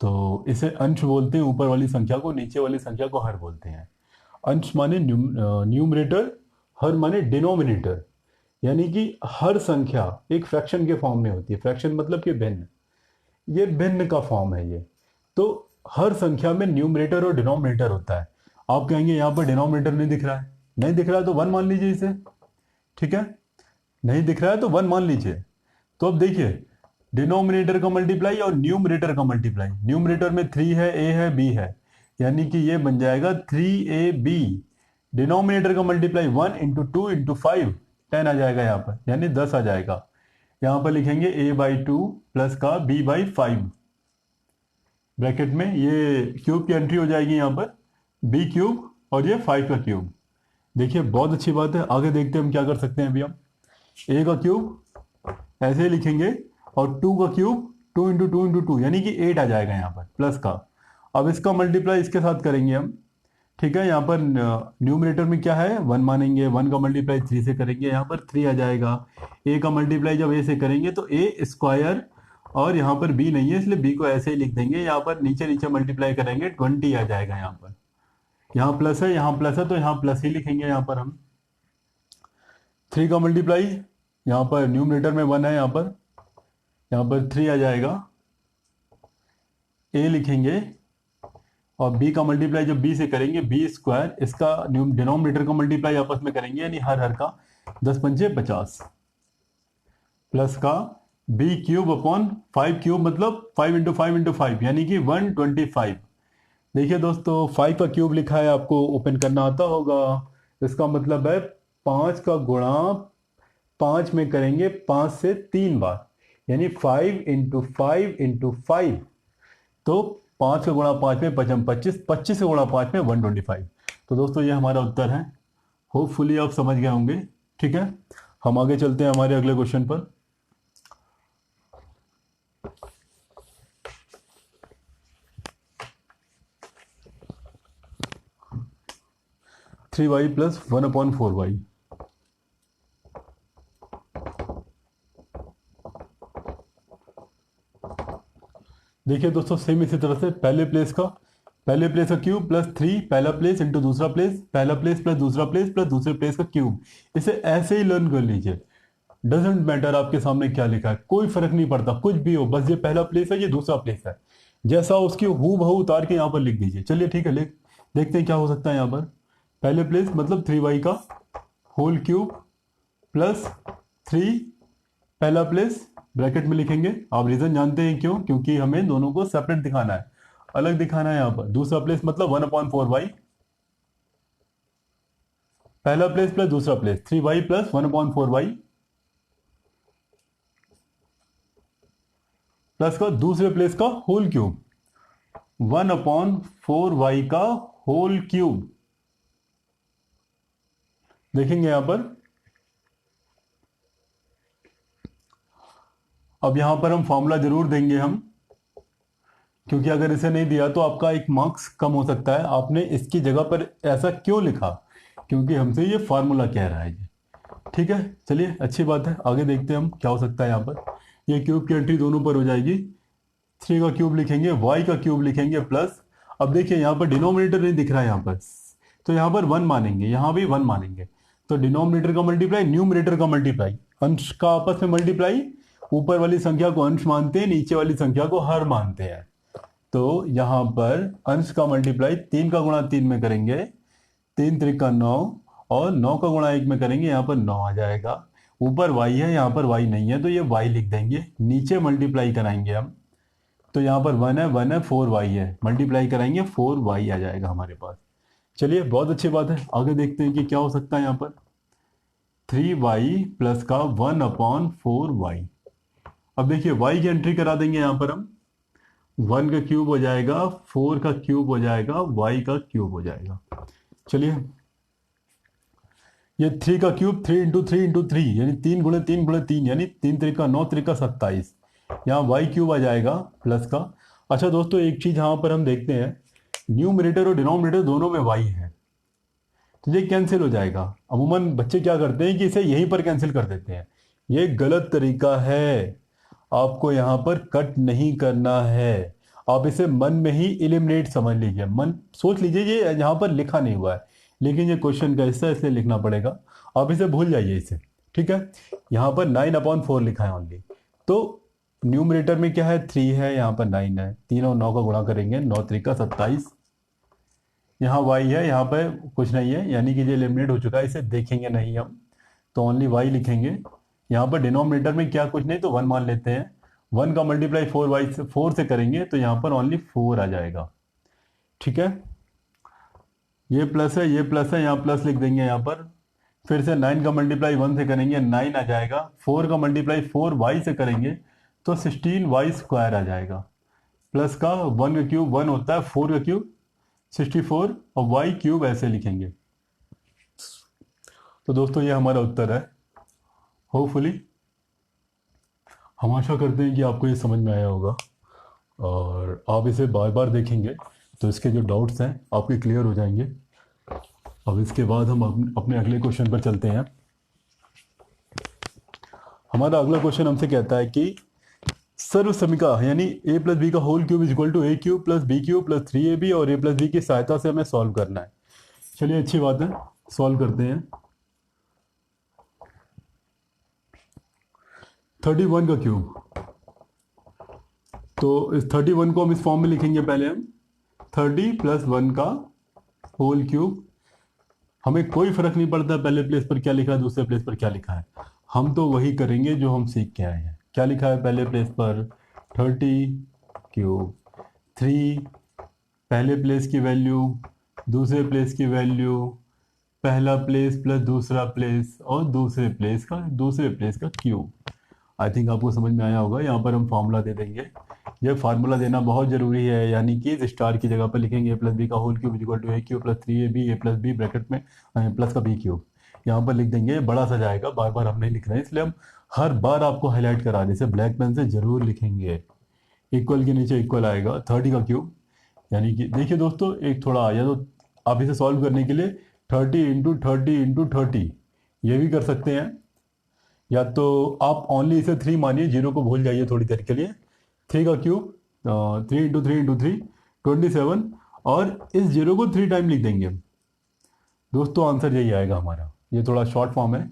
तो इसे अंश बोलते हैं ऊपर वाली संख्या को, नीचे वाली संख्या को हर बोलते हैं। अंश माने न्यूमरेटर, हर माने डिनोमिनेटर, यानी कि हर संख्या एक फ्रैक्शन के फॉर्म में होती है। फ्रैक्शन मतलब कि भिन्न, ये भिन्न का फॉर्म है ये। तो हर संख्या में न्यूमरेटर और डिनोमिनेटर होता है। आप कहेंगे यहाँ पर डिनोमिनेटर नहीं दिख रहा है, नहीं दिख रहा है तो 1 मान लीजिए इसे, ठीक है, नहीं दिख रहा है तो 1 मान लीजिए। तो अब देखिए, डिनोमिनेटर का मल्टीप्लाई और न्यूमरेटर का मल्टीप्लाई, न्यूमरेटर में 3 है, ए है, बी है, यानी कि ये बन जाएगा 3ab। डिनोमिनेटर का मल्टीप्लाई 1 इंटू 2 इंटू 5, 10 आ जाएगा यहाँ पर, यानी 10 आ जाएगा। यहाँ पर लिखेंगे a/2 प्लस का b/5, ब्रैकेट में ये क्यूब की एंट्री हो जाएगी यहाँ पर, b क्यूब और ये 5 का क्यूब। देखिए बहुत अच्छी बात है, आगे देखते हैं हम क्या कर सकते हैं। अभी हम a का क्यूब ऐसे ही लिखेंगे और 2 का क्यूब 2 इंटू 2 इंटू 2 यानी कि 8 आ जाएगा यहाँ पर प्लस का। अब इसका मल्टीप्लाई इसके साथ करेंगे हम, ठीक है। यहाँ पर न्यूमरेटर में क्या है, 1 मानेंगे, 1 का मल्टीप्लाई 3 से करेंगे, यहाँ पर 3 आ जाएगा। a का मल्टीप्लाई जब a से करेंगे तो a स्क्वायर, और यहाँ पर b नहीं है इसलिए b को ऐसे ही लिख देंगे। यहाँ पर नीचे नीचे मल्टीप्लाई करेंगे 20 आ जाएगा यहाँ पर। यहाँ प्लस है, यहाँ प्लस है, तो यहाँ प्लस ही लिखेंगे यहाँ पर हम। 3 का मल्टीप्लाई, यहाँ पर न्यूमरेटर में 1 है, यहाँ पर 3 आ जाएगा, a लिखेंगे, और b का मल्टीप्लाई जब b से करेंगे b स्क्वायर, इसका डिनोमिनेटर का मल्टीप्लाई आपस में करेंगे, यानी हर हर का 10 पंचे 50 प्लस का b क्यूब अपॉन 5 क्यूब, मतलब 5 इंटू 5 इंटू 5 यानी कि 125। देखिए दोस्तों 5 का क्यूब लिखा है, आपको ओपन करना आता होगा, इसका मतलब है 5 का गुणा 5 में करेंगे 5 से 3 बार, यानी 5 इंटू 5 इंटू 5, तो 5 का गुणा 5 में 25, 25 का गुणा 5 में 125। तो दोस्तों ये हमारा उत्तर है, होपफुली आप समझ गए होंगे, ठीक है। हम आगे चलते हैं हमारे अगले क्वेश्चन पर। 3y plus 1/4y। देखिए दोस्तों सेम इसी तरह से पहले प्लेस का क्यूब प्लस 3, पहला प्लेस इंटू दूसरा प्लेस, पहला प्लेस प्लस दूसरा दूसरे प्लेस का क्यूब, इसे ऐसे ही लर्न कर लीजिए। डजेंट मैटर आपके सामने क्या लिखा है, कोई फर्क नहीं पड़ता, कुछ भी हो, बस ये पहला प्लेस है, ये दूसरा प्लेस है, जैसा उसकी हूबहू उतार के यहाँ पर लिख दीजिए। चलिए ठीक है, देखते हैं क्या हो सकता है यहाँ पर। पहले प्लेस मतलब 3y का होल क्यूब प्लस 3, पहला प्लेस ब्रैकेट में लिखेंगे। आप रीजन जानते हैं क्यों, क्योंकि हमें दोनों को सेपरेट दिखाना है, अलग दिखाना है यहाँ पर। दूसरा प्लेस मतलब 1/4y, पहला प्लेस प्लस दूसरा place 3y plus 1/4y, plus का दूसरे प्लेस का होल क्यूब 1/4y का होल क्यूब। देखेंगे यहां पर, अब यहां पर हम फॉर्मूला जरूर देंगे हम, क्योंकि अगर इसे नहीं दिया तो आपका एक मार्क्स कम हो सकता है। आपने इसकी जगह पर ऐसा क्यों लिखा, क्योंकि हमसे ये फार्मूला कह रहा है ये, ठीक है। चलिए अच्छी बात है, आगे देखते हैं हम क्या हो सकता है यहाँ पर। ये क्यूब की एंट्री दोनों पर हो जाएगी, 3 का क्यूब लिखेंगे, y का क्यूब लिखेंगे प्लस, अब देखिए यहाँ पर डिनोमिनेटर नहीं दिख रहा है यहाँ पर, तो यहाँ पर 1 मानेंगे, यहाँ भी 1 मानेंगे, तो डिनोमिनेटर का मल्टीप्लाई न्यूमरेटर का मल्टीप्लाई, अंश का आपस में मल्टीप्लाई, ऊपर वाली संख्या को अंश मानते हैं, नीचे वाली संख्या को हर मानते हैं। तो यहाँ पर अंश का मल्टीप्लाई 3 का गुणा 3 में करेंगे, 3 त्रिका 9, और 9 का गुणा 1 में करेंगे, यहाँ पर 9 आ जाएगा। ऊपर y है, यहाँ पर y नहीं है, तो ये y लिख देंगे। नीचे मल्टीप्लाई कराएंगे हम, तो यहाँ पर 1 है 4y है, मल्टीप्लाई कराएंगे 4y आ जाएगा हमारे पास। चलिए बहुत अच्छी बात है, आगे देखते हैं कि क्या हो सकता है यहाँ पर। 3y प्लस का 1/4y। अब देखिए y की एंट्री करा देंगे यहाँ पर हम, 1 का क्यूब हो जाएगा, 4 का क्यूब हो जाएगा, y का क्यूब हो जाएगा। चलिए ये 3 का क्यूब 3 इंटू 3 इंटू 3 यानी 3 गुणे 3 गुणे 3 यानी 3 त्रिका 9 त्रिका 27, यहाँ y क्यूब आ जाएगा प्लस का। अच्छा दोस्तों एक चीज यहाँ पर हम देखते हैं न्यूमरेटर और डिनोमिनेटर दोनों में y है, तो ये कैंसिल हो जाएगा। अमूमन बच्चे क्या करते हैं कि इसे यहीं पर कैंसिल कर देते हैं, ये गलत तरीका है। आपको यहाँ पर कट नहीं करना है, आप इसे मन में ही एलिमिनेट समझ लीजिए, मन सोच लीजिए। ये यहाँ पर लिखा नहीं हुआ है, लेकिन ये क्वेश्चन का हिस्सा है, इसलिए लिखना पड़ेगा। आप इसे भूल जाइए इसे, ठीक है। यहाँ पर 9/4 लिखा है ओनली, तो न्यूमरेटर में क्या है 3 है, यहाँ पर 9 है, 3 और 9 का गुणा करेंगे, 9 3 27। यहाँ y है, यहाँ पर कुछ नहीं है, यानी कि ये एलिमिनेट हो चुका है, इसे देखेंगे नहीं हम, तो ओनली y लिखेंगे। यहाँ पर डिनोमिनेटर में क्या कुछ नहीं, तो 1 मान लेते हैं। 1 का मल्टीप्लाई 4 से करेंगे तो यहाँ पर ओनली 4 आ जाएगा, ठीक है। ये प्लस है, ये प्लस है, यहाँ प्लस लिख देंगे यहाँ पर। फिर से 9 का मल्टीप्लाई 1 से करेंगे 9 आ जाएगा। 4 का मल्टीप्लाई 4y से करेंगे तो 16y² आ जाएगा। प्लस का 1 का क्यूब 1 होता है, 4 का क्यूब 64 और y क्यूब ऐसे लिखेंगे। तो दोस्तों ये हमारा उत्तर है। होपफुली हम आशा करते हैं कि आपको ये समझ में आया होगा, और आप इसे बार बार देखेंगे तो इसके जो डाउट्स हैं आपके क्लियर हो जाएंगे। अब इसके बाद हम अपने अगले क्वेश्चन पर चलते हैं। हमारा अगला क्वेश्चन हमसे कहता है कि सर्व समीका यानी a प्लस बी का whole cube is equal to a cube plus B cube plus 3ab और a प्लस बी की सहायता से हमें सॉल्व करना है। चलिए अच्छी बात है, सॉल्व करते हैं। 31 का क्यूब, तो इस 31 को हम इस फॉर्म में लिखेंगे। पहले हम 30 + 1 का होल क्यूब, हमें कोई फर्क नहीं पड़ता पहले प्लेस पर क्या लिखा है दूसरे प्लेस पर क्या लिखा है, हम तो वही करेंगे जो हम सीख के आए हैं। क्या लिखा है पहले प्लेस पर 30 क्यूब, 3 पहले प्लेस की वैल्यू, दूसरे प्लेस की वैल्यू, पहला प्लेस प्लस दूसरा प्लेस और दूसरे प्लेस का क्यूब। आई थिंक आपको समझ में आया होगा। यहाँ पर हम फार्मूला दे देंगे, ये फार्मूला देना बहुत ज़रूरी है, यानी कि इस स्टार की जगह पर लिखेंगे a प्लस बी का whole cube equal to a cube plus 3ab a plus b bracket में प्लस का b क्यूब, यहाँ पर लिख देंगे। बड़ा सा जाएगा, बार बार हम नहीं लिख रहे हैं, इसलिए हम हर बार आपको हाईलाइट करा जैसे ब्लैक पेन से जरूर लिखेंगे। इक्वल के नीचे इक्वल आएगा 30 का क्यूब, यानी कि देखिए दोस्तों एक थोड़ा आया, तो आप इसे सॉल्व करने के लिए 30 इंटू 30 इंटू 30 ये भी कर सकते हैं, या तो आप ओनली इसे 3 मानिए, जीरो को भूल जाइए थोड़ी देर के लिए। 3 का क्यूब 3 इंटू 3 इंटू 3 27, और इस जीरो को 3 टाइम लिख देंगे। दोस्तों आंसर यही आएगा हमारा, ये थोड़ा शॉर्ट फॉर्म है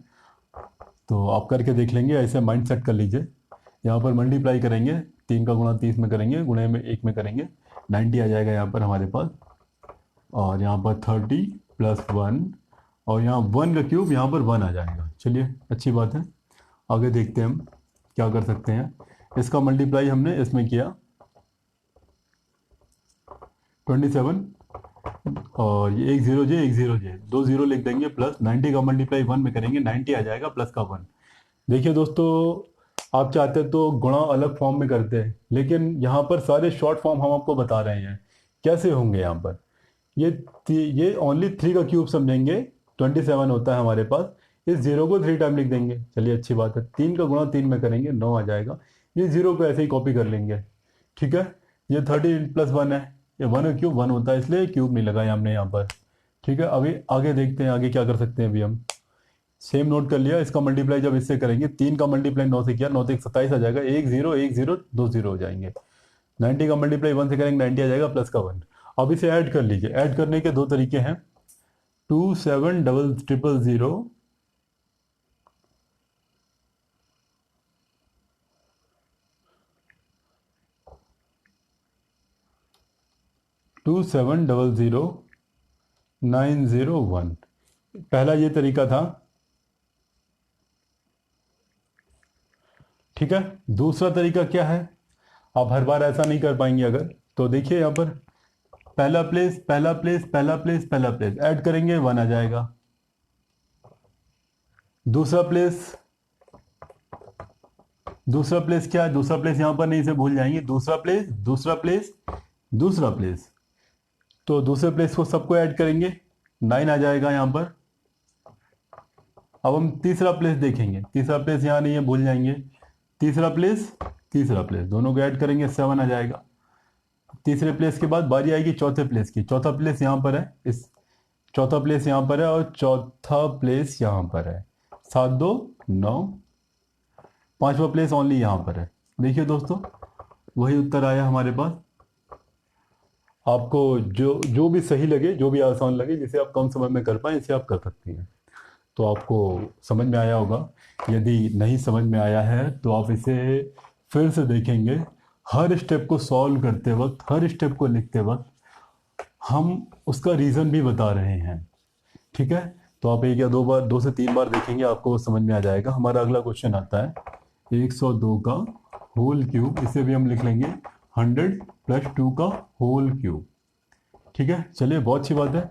तो आप करके देख लेंगे, ऐसे माइंड सेट कर लीजिए। यहाँ पर मल्टीप्लाई करेंगे, 3 का गुणा 30 में करेंगे, गुणे में 1 में करेंगे, 90 आ जाएगा यहाँ पर हमारे पास, और यहाँ पर 30 + 1 और यहाँ 1 का क्यूब, यहाँ पर 1 आ जाएगा। चलिए अच्छी बात है, आगे देखते हैं हम क्या कर सकते हैं। इसका मल्टीप्लाई हमने इसमें किया 27, और ये 1 0 जे 1 0 जे 2 0 लिख देंगे, प्लस 90 का मल्टीप्लाई 1 में करेंगे, 90 आ जाएगा प्लस का 1। देखिए दोस्तों आप चाहते तो गुणा अलग फॉर्म में करते हैं, लेकिन यहाँ पर सारे शॉर्ट फॉर्म हम आपको बता रहे हैं कैसे होंगे। यहाँ पर ये ओनली 3 का क्यूब समझेंगे, 27 होता है हमारे पास, इस जीरो को 3 टाइम लिख देंगे। चलिए अच्छी बात है, 3 का गुणा 3 में करेंगे 9 आ जाएगा, ये जीरो को ऐसे ही कॉपी कर लेंगे, ठीक है। ये 30 + 1 है, ये 1 का क्यूब 1 होता है, इसलिए क्यूब नहीं लगाया हमने यहाँ पर, ठीक है। अभी आगे देखते हैं आगे क्या कर सकते हैं। अभी हम सेम नोट कर लिया, इसका मल्टीप्लाई जब इससे करेंगे, 3 का मल्टीप्लाई 9 से किया, 9 से 27 आ जाएगा, 1 0 1 0 2 0 हो जाएंगे। 90 का मल्टीप्लाई 1 से करेंगे, 90 आ जाएगा प्लस का 1। अब इसे ऐड कर लीजिए, ऐड करने के दो तरीके हैं, 2 7 0 0 0 2 7 0 0 9 0 1, पहला ये तरीका था, ठीक है। दूसरा तरीका क्या है, आप हर बार ऐसा नहीं कर पाएंगे अगर, तो देखिए यहाँ पर पहला प्लेस पहला प्लेस पहला प्लेस पहला प्लेस ऐड करेंगे 1 आ जाएगा। दूसरा प्लेस क्या है, दूसरा प्लेस यहाँ पर नहीं, इसे भूल जाएंगे, दूसरा प्लेस दूसरा प्लेस दूसरा प्लेस, तो दूसरे प्लेस को सबको ऐड करेंगे, 9 आ जाएगा यहाँ पर। अब हम तीसरा प्लेस देखेंगे, तीसरा प्लेस यहाँ नहीं है, भूल जाएंगे, तीसरा प्लेस दोनों को ऐड करेंगे 7 आ जाएगा। तीसरे प्लेस के बाद बारी आएगी चौथे प्लेस की। चौथा प्लेस यहाँ पर है, इस चौथा प्लेस यहाँ पर है और चौथा प्लेस यहाँ पर है। 7 2 9, पांचवा प्लेस ओनली यहाँ पर है। देखिए दोस्तों, वही उत्तर आया हमारे पास। आपको जो जो भी सही लगे, जो भी आसान लगे, जिसे आप कम समय में कर पाए, इसे आप कर सकती हैं। तो आपको समझ में आया होगा। यदि नहीं समझ में आया है तो आप इसे फिर से देखेंगे। हर स्टेप को सॉल्व करते वक्त, हर स्टेप को लिखते वक्त हम उसका रीज़न भी बता रहे हैं। ठीक है, तो आप एक या दो बार, 2 से 3 बार देखेंगे, आपको समझ में आ जाएगा। हमारा अगला क्वेश्चन आता है 102 का होल क्यूब। इसे भी हम लिख लेंगे 100 + 2 का होल क्यूब। ठीक है, चलिए, बहुत अच्छी बात है।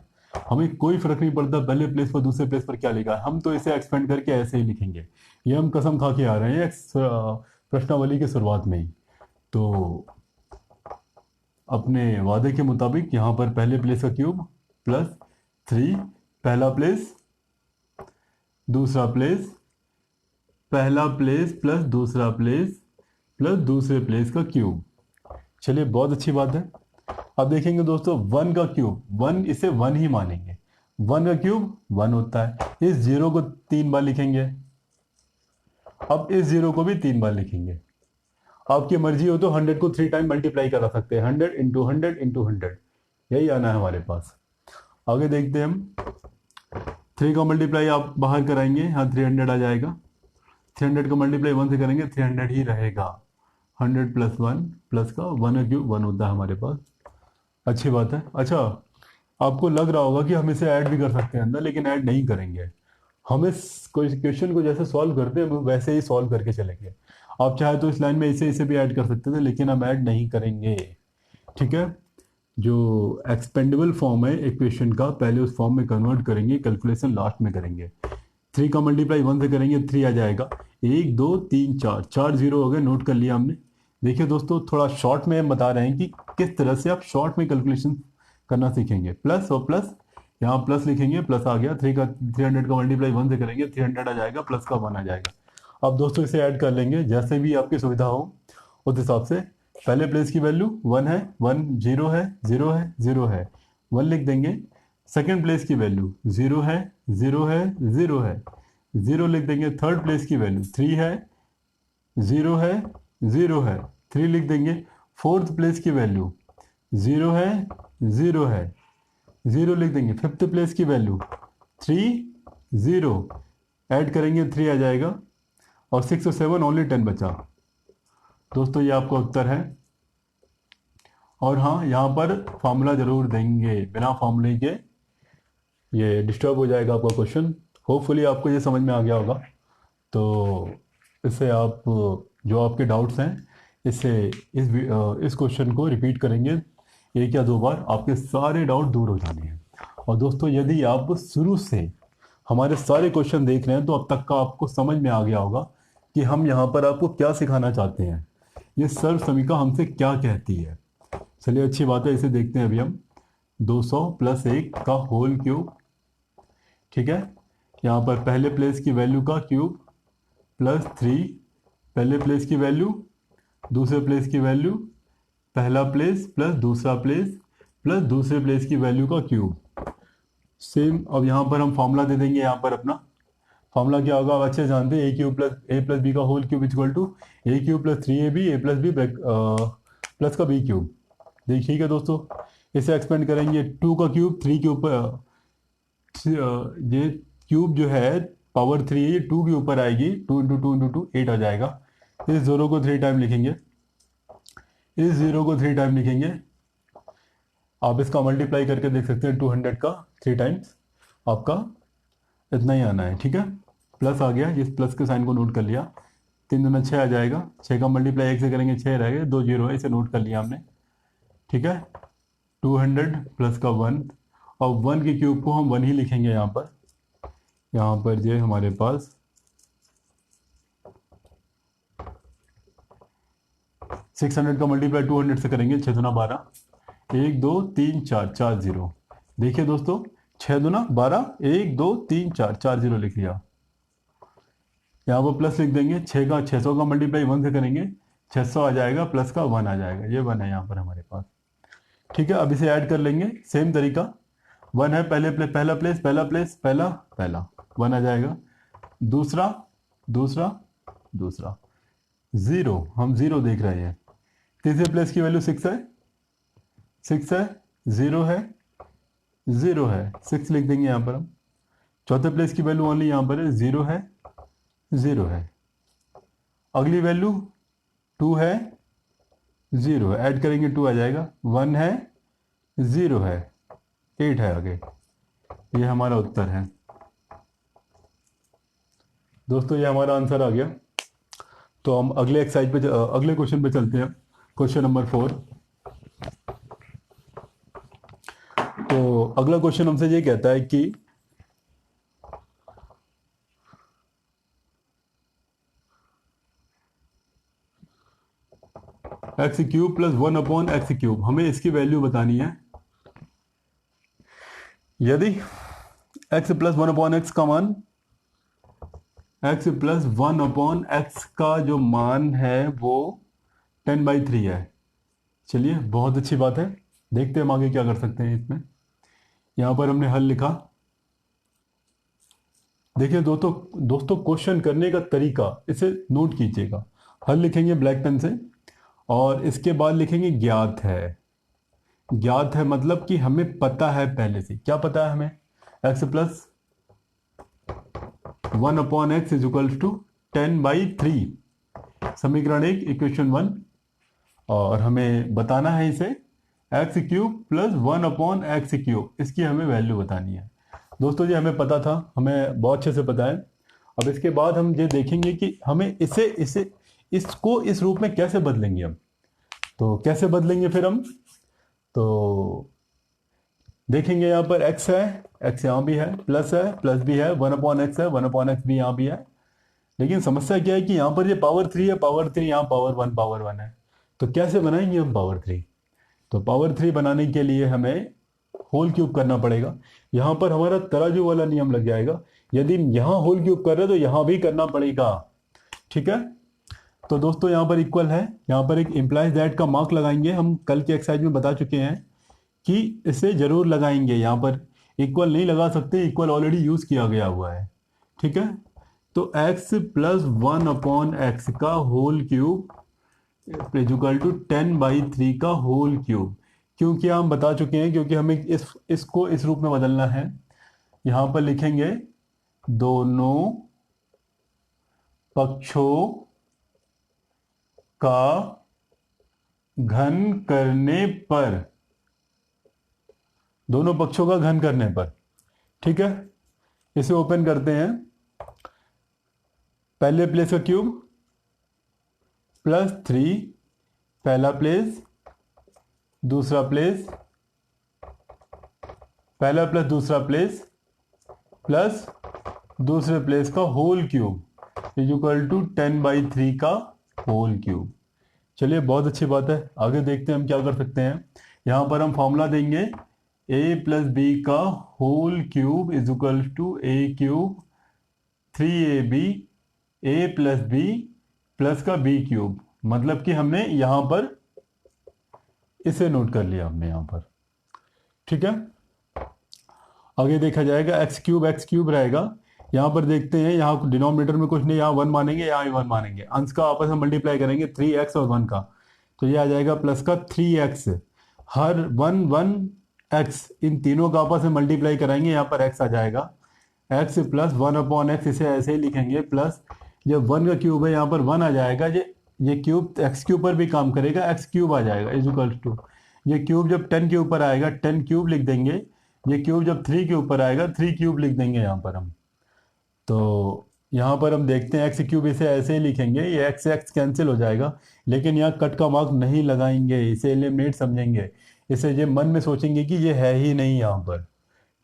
हमें कोई फर्क नहीं पड़ता पहले प्लेस पर दूसरे प्लेस पर क्या लिखा है, हम तो इसे एक्सपेंड करके ऐसे ही लिखेंगे। ये हम कसम खा के आ रहे हैं प्रश्नावली की शुरुआत में ही। तो अपने वादे के मुताबिक यहाँ पर पहले प्लेस का क्यूब +3, पहला प्लेस, दूसरा प्लेस, पहला प्लेस प्लस दूसरा प्लेस प्लस दूसरे प्लेस का क्यूब। चलिए, बहुत अच्छी बात है। अब देखेंगे दोस्तों 1 का क्यूब, 1 इसे 1 ही मानेंगे। 1 का क्यूब 1 होता है। इस 0 को 3 बार लिखेंगे। अब इस 0 को भी 3 बार लिखेंगे। आपकी मर्जी हो तो 100 को 3 टाइम मल्टीप्लाई करा सकते हैं। 100 × 100 × 100, यही आना है हमारे पास। आगे देखते हैं हम। 3 का मल्टीप्लाई आप बाहर कराएंगे, यहाँ 300 आ जाएगा। 300 का मल्टीप्लाई 1 से करेंगे, 300 ही रहेगा। 100 + 1 प्लस का 1 का क्यूब 1 होता है हमारे पास। अच्छी बात है। अच्छा, आपको लग रहा होगा कि हम इसे ऐड भी कर सकते हैं अंदर, लेकिन ऐड नहीं करेंगे। हम इस कोई क्वेश्चन को जैसे सॉल्व करते हैं, हम वैसे ही सॉल्व करके चलेंगे। आप चाहे तो इस लाइन में इसे भी ऐड कर सकते थे, लेकिन हम ऐड नहीं करेंगे। ठीक है, जो एक्सपेंडेबल फॉर्म है इक्वेशन का, पहले उस फॉर्म में कन्वर्ट करेंगे, कैलकुलेशन लास्ट में करेंगे। 3 का मल्टीप्लाई 1 से करेंगे, 3 आ जाएगा। 1 2 3 4, 4 0 हो गए, नोट कर लिया हमने। देखिए दोस्तों, थोड़ा शॉर्ट में हम बता रहे हैं कि किस तरह से आप शॉर्ट में कैलकुलेशन करना सीखेंगे। प्लस और प्लस, यहाँ प्लस लिखेंगे, प्लस आ गया। 300 का मल्टीप्लाई 1 से करेंगे, 300 आ जाएगा, प्लस का 1 आ जाएगा। अब दोस्तों इसे ऐड कर लेंगे, जैसे भी आपकी सुविधा हो उस हिसाब से। पहले प्लेस की वैल्यू 1 है, 1 0 है, 0 है, 0 है, 1 लिख देंगे। सेकेंड प्लेस की वैल्यू 0 है, 0 है, 0 है, 0 लिख देंगे। थर्ड प्लेस की वैल्यू 3 है, 0 है, 0 है, 3 लिख देंगे। फोर्थ प्लेस की वैल्यू 0 है, 0 है, 0 लिख देंगे। फिफ्थ प्लेस की वैल्यू 3 0, ऐड करेंगे 3 आ जाएगा। और 6 और 7 ओनली 10 बचा। दोस्तों ये आपका उत्तर है। और हाँ, यहाँ पर फॉर्मूला जरूर देंगे, बिना फॉर्मूले के ये डिस्टर्ब हो जाएगा आपका क्वेश्चन। होपफुली आपको ये समझ में आ गया होगा। तो इससे आप जो आपके डाउट्स हैं, इससे इस क्वेश्चन को रिपीट करेंगे 1 या 2 बार, आपके सारे डाउट दूर हो जाने हैं। और दोस्तों, यदि आप शुरू से हमारे सारे क्वेश्चन देख रहे हैं तो अब तक का आपको समझ में आ गया होगा कि हम यहाँ पर आपको क्या सिखाना चाहते हैं, ये सर्व समीकरण हमसे क्या कहती है। चलिए, अच्छी बात है, इसे देखते हैं अभी हम। 200 + 1 का होल क्यूब। ठीक है, यहाँ पर पहले प्लेस की वैल्यू का क्यूब +3, पहले प्लेस की वैल्यू, दूसरे प्लेस की वैल्यू, पहला प्लेस प्लस दूसरा प्लेस प्लस दूसरे प्लेस की वैल्यू का क्यूब। सेम, अब यहाँ पर हम फॉर्मूला दे देंगे। यहाँ पर अपना फॉर्मूला क्या होगा, आप अच्छे जानते हैं। a³ + b का whole cube = a³ + 3ab a + b plus का b क्यूब। देखिए, ठीक है दोस्तों, इसे एक्सपेंड करेंगे। 2 का क्यूब 3 के ऊपर, ये क्यूब जो है पावर 3 है, ये 2 के ऊपर आएगी। 2 × 2 × 2 8 आ जाएगा। इस 0 को 3 टाइम लिखेंगे, इस 0 को 3 टाइम लिखेंगे। आप इसका मल्टीप्लाई करके देख सकते हैं, 200 का 3 टाइम्स आपका इतना ही आना है। ठीक है, प्लस आ गया, इस प्लस के साइन को नोट कर लिया। 3 दूना 6 आ जाएगा। 6 का मल्टीप्लाई 1 से करेंगे, 6 रह गए, 2 0 है, इसे नोट कर लिया हमने। ठीक है, 200 प्लस का 1, और 1 के क्यूब को हम 1 ही लिखेंगे यहाँ पर। यहाँ पर ये हमारे पास 600 का मल्टीप्लाई 200 से करेंगे, 6 दूना 12, 1 2 3 4 4 0। देखिए दोस्तों, 6 दूना 12, 1 2 3 4 4 0 लिख लिया। यहाँ पर प्लस लिख देंगे। 600 का मल्टीप्लाई 1 से करेंगे, 600 आ जाएगा, प्लस का 1 आ जाएगा। ये 1 है यहाँ पर हमारे पास। ठीक है, अब इसे ऐड कर लेंगे सेम तरीका। 1 है पहला प्लेस, पहला 1 आ जाएगा, दूसरा दूसरा दूसरा, 0, हम 0 देख रहे हैं। तीसरे प्लेस की वैल्यू 6 है, 6 है, 0 है, 0 है, 6 लिख देंगे यहाँ पर हम। चौथे प्लेस की वैल्यू ओनली यहाँ पर है, 0 है, 0 है। अगली वैल्यू 2 है, 0 है, ऐड करेंगे 2 आ जाएगा, 1 है, 0 है, 8 है आगे। ये हमारा उत्तर है दोस्तों, ये हमारा आंसर आ गया। तो हम अगले एक्सरसाइज पे अगले क्वेश्चन पे चलते हैं, क्वेश्चन नंबर 4। तो अगला क्वेश्चन हमसे ये कहता है कि x cube plus 1 upon x cube, हमें इसकी वैल्यू बतानी है। यदि x प्लस 1 अपॉन एक्स का मान, x प्लस 1 अपॉन एक्स का जो मान है वो 10/3 है। चलिए, बहुत अच्छी बात है, देखते हैं हम आगे क्या कर सकते हैं इसमें। यहां पर हमने हल लिखा। देखिए दोस्तों क्वेश्चन करने का तरीका, इसे नोट कीजिएगा। हल लिखेंगे ब्लैक पेन से और इसके बाद लिखेंगे ज्ञात है। ज्ञात है मतलब कि हमें पता है पहले से। क्या पता है हमें? x plus 1 upon x is equal to 10/3, समीकरण 1, इक्वेशन 1। और हमें बताना है इसे x cube plus 1 upon x cube, इसकी हमें वैल्यू बतानी है। दोस्तों ये हमें पता था, हमें बहुत अच्छे से पता है। अब इसके बाद हम ये देखेंगे कि हमें इसको इस रूप में कैसे बदलेंगे हम। तो कैसे बदलेंगे फिर हम, तो देखेंगे यहाँ पर x है, x यहाँ भी है, प्लस है, प्लस भी है, 1 अपॉन एक्स है, 1 अपॉन एक्स भी यहाँ भी है। लेकिन समस्या क्या है कि यहाँ पर ये पावर 3 है, पावर 3 यहाँ पावर 1 है। तो कैसे बनाएंगे हम पावर 3? तो पावर 3 बनाने के लिए हमें होल क्यूब करना पड़ेगा। यहाँ पर हमारा तराजू वाला नियम लग जाएगा। यदि यहाँ होल क्यूब कर रहे तो यहाँ भी करना पड़ेगा। ठीक है, तो दोस्तों यहाँ पर इक्वल है, यहाँ पर एक इंप्लाइज दैट का मार्क लगाएंगे। हम कल के एक्सरसाइज में बता चुके हैं कि इसे जरूर लगाएंगे। यहाँ पर इक्वल नहीं लगा सकते, इक्वल ऑलरेडी यूज किया गया हुआ है। ठीक है, तो x प्लस 1 अपॉन एक्स का होल क्यूब इक्वल टू 10/3 का होल क्यूब। क्योंकि हम बता चुके हैं, क्योंकि हमें इसको इस रूप में बदलना है। यहां पर लिखेंगे दोनों पक्षों का घन करने पर, दोनों पक्षों का घन करने पर। ठीक है, इसे ओपन करते हैं। पहले प्लेस का क्यूब प्लस 3, पहला प्लेस, दूसरा प्लेस, पहला प्लस दूसरा प्लेस, प्लस दूसरे प्लेस का whole cube is equal to 10/3 का होल क्यूब। चलिए, बहुत अच्छी बात है, आगे देखते हैं हम क्या कर सकते हैं। यहां पर हम फॉर्मूला देंगे a प्लस बी का whole cube is equal to a cube 3ab a plus b plus का b क्यूब। मतलब कि हमने यहां पर इसे नोट कर लिया हमने यहां पर। ठीक है, आगे देखा जाएगा एक्स क्यूब रहेगा। यहां पर देखते हैं, यहां डिनोमिनेटर में कुछ नहीं, यहां 1 मानेंगे, यहां भी 1 मानेंगे। अंश का आपस में मल्टीप्लाई करेंगे 3x और 1 का, तो ये आ जाएगा प्लस का 3x। हर 1 इन तीनों का आपस में मल्टीप्लाई कराएंगे, यहाँ पर x आ जाएगा। x प्लस 1 अपॉन एक्स, इसे ऐसे ही लिखेंगे, प्लस जब 1 का क्यूब है यहाँ पर 1 आ जाएगा। ये क्यूब एक्स के ऊपर भी काम करेगा, एक्स क्यूब आ जाएगा इज इक्वल टू, ये क्यूब जब 10 के ऊपर आएगा 10 क्यूब लिख देंगे। ये क्यूब जब 3 के ऊपर आएगा 3 क्यूब लिख देंगे यहाँ पर हम। तो यहाँ पर हम देखते हैं एक्स क्यूब, इसे ऐसे ही लिखेंगे, ये एक्स एक्स कैंसिल हो जाएगा। लेकिन यहाँ कट का मार्क नहीं लगाएंगे, इसे एलिमिनेट समझेंगे। इसे ये मन में सोचेंगे कि ये है ही नहीं यहाँ पर।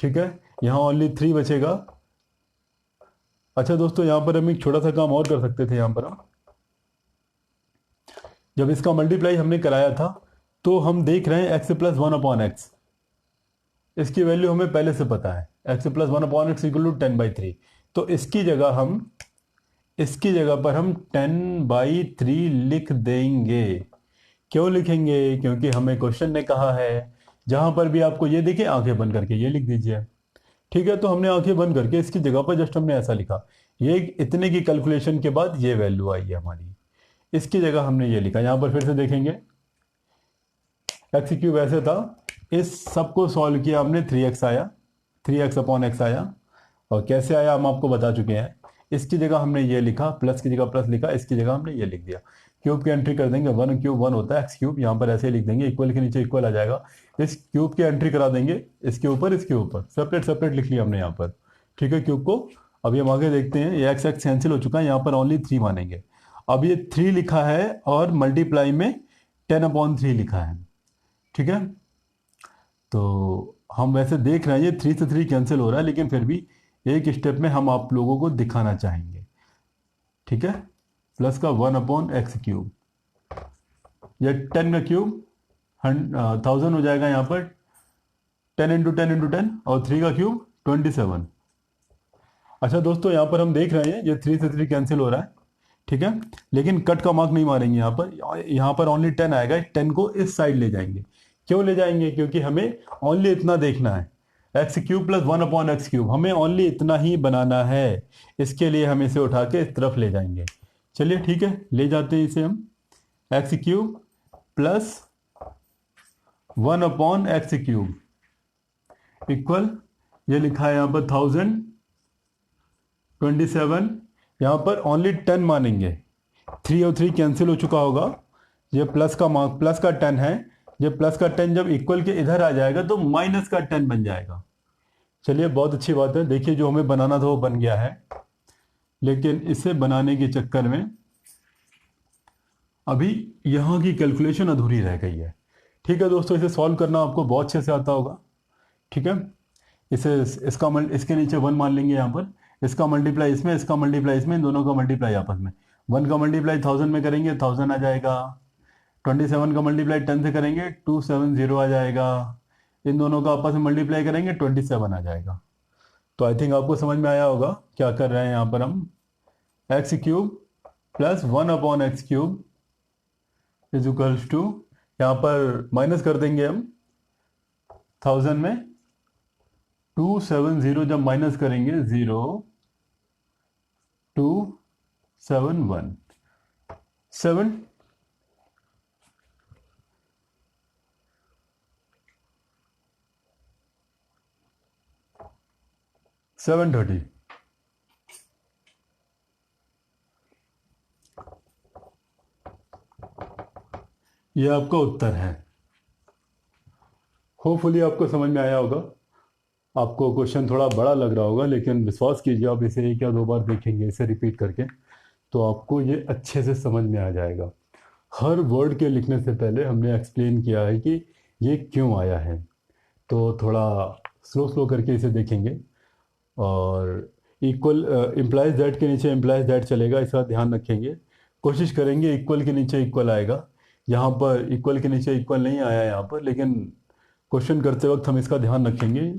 ठीक है, यहाँ ओनली 3 बचेगा। अच्छा दोस्तों, यहाँ पर हम एक छोटा सा काम और कर सकते थे। यहाँ पर हम जब इसका मल्टीप्लाई हमने कराया था, तो हम देख रहे हैं एक्स प्लस 1 अपॉन एक्स, इसकी वैल्यू हमें पहले से पता है, x plus 1 upon x equal to 10/3। तो इसकी जगह पर हम 10/3 लिख देंगे। क्यों लिखेंगे? क्योंकि हमें क्वेश्चन ने कहा है जहां पर भी आपको ये दिखे आंखें बंद करके ये लिख दीजिए। ठीक है, तो हमने आंखें बंद करके इसकी जगह पर जस्ट हमने ऐसा लिखा, ये इतने की कैलकुलेशन के बाद ये वैल्यू आई है हमारी, इसकी जगह हमने ये लिखा। यहां पर फिर से देखेंगे एक्स क्यूब ऐसे था, इस सब को सॉल्व किया हमने, 3x आया, 3x अपॉन एक्स आया, और कैसे आया हम आपको बता चुके हैं। इसकी जगह हमने ये लिखा, प्लस की जगह प्लस लिखा, इसकी जगह हमने ये लिख दिया। क्यूब की एंट्री कर देंगे, 1 क्यूब 1 होता है एक्स क्यूब, यहाँ पर ऐसे ही लिख देंगे, इक्वल के नीचे इक्वल आ जाएगा। इस क्यूब की एंट्री करा देंगे इसके ऊपर सेपरेट सेपरेट लिख लिया हमने यहाँ पर। ठीक है, क्यूब को। अभी हम आगे देखते हैं, ये एक्स एक्स कैंसिल हो चुका है, यहाँ पर ओनली 3 मानेंगे। अब ये 3 लिखा है और मल्टीप्लाई में 10/3 लिखा है। ठीक है, तो हम वैसे देख रहे हैं ये 3 से 3 कैंसिल हो रहा है, लेकिन फिर भी एक स्टेप में हम आप लोगों को दिखाना चाहेंगे। ठीक है, प्लस का 1/x क्यूब, या 10 का क्यूब 1000 हो जाएगा यहाँ पर, 10 इंटू 10 इंटू 10, और 3 का क्यूब 27। अच्छा दोस्तों, यहाँ पर हम देख रहे हैं ये 3 से 3 कैंसिल हो रहा है। ठीक है, लेकिन कट का मार्क नहीं मारेंगे यहाँ पर ओनली 10 आएगा, 10 को इस साइड ले जाएंगे। क्यों ले जाएंगे? क्योंकि हमें ओनली इतना देखना है, x cube plus 1/x cube, हमें ओनली इतना ही बनाना है। इसके लिए हम इसे उठा के इस तरफ ले जाएंगे। चलिए ठीक है, ले जाते हैं इसे हम, x cube plus 1/x cube equal, ये लिखा है यहाँ पर 1027। यहाँ पर ओनली 10 मानेंगे, 3 और 3 कैंसिल हो चुका होगा, ये प्लस का मार्क, प्लस का 10 है, ये प्लस का 10 जब इक्वल के इधर आ जाएगा तो माइनस का 10 बन जाएगा। चलिए, बहुत अच्छी बात है। देखिए, जो हमें बनाना था वो बन गया है, लेकिन इसे बनाने के चक्कर में अभी यहाँ की कैलकुलेशन अधूरी रह गई है। ठीक है दोस्तों, इसे सॉल्व करना आपको बहुत अच्छे से आता होगा। ठीक है, इसके नीचे 1 मान लेंगे यहाँ पर, इसका मल्टीप्लाई इसमें, इसका मल्टीप्लाई इसमें, इन दोनों का मल्टीप्लाई आपस में। 1 का मल्टीप्लाई 1000 में करेंगे 1000 आ जाएगा, 27 का मल्टीप्लाई 10 से करेंगे 270 आ जाएगा, इन दोनों का आपस में मल्टीप्लाई करेंगे 27 आ जाएगा। तो आई थिंक आपको समझ में आया होगा क्या कर रहे हैं यहाँ पर हम, x cube plus 1/x cube is equals to, यहाँ पर माइनस कर देंगे हम 1000 में 270, जब माइनस करेंगे 0,271 7 730। यह आपका उत्तर है। होपफुली आपको समझ में आया होगा। आपको क्वेश्चन थोड़ा बड़ा लग रहा होगा, लेकिन विश्वास कीजिए, आप इसे 1 या 2 बार देखेंगे इसे रिपीट करके, तो आपको ये अच्छे से समझ में आ जाएगा। हर वर्ड के लिखने से पहले हमने एक्सप्लेन किया है कि ये क्यों आया है, तो थोड़ा स्लो स्लो करके इसे देखेंगे। और इक्वल इम्प्लाइज दैट के नीचे इम्प्लाइज दैट चलेगा, इसका ध्यान रखेंगे। कोशिश करेंगे इक्वल के नीचे इक्वल आएगा, यहाँ पर इक्वल के नीचे इक्वल नहीं आया यहाँ पर, लेकिन क्वेश्चन करते वक्त हम इसका ध्यान रखेंगे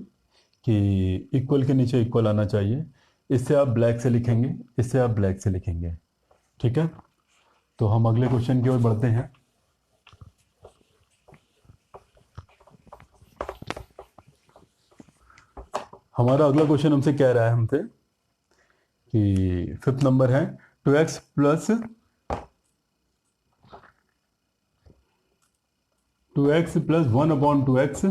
कि इक्वल के नीचे इक्वल आना चाहिए। इससे आप ब्लैक से लिखेंगे, इससे आप ब्लैक से लिखेंगे। ठीक है, तो हम अगले क्वेश्चन की ओर बढ़ते हैं। हमारा अगला क्वेश्चन हमसे कह रहा है हमसे कि 5th नंबर है, 2x plus 1/2x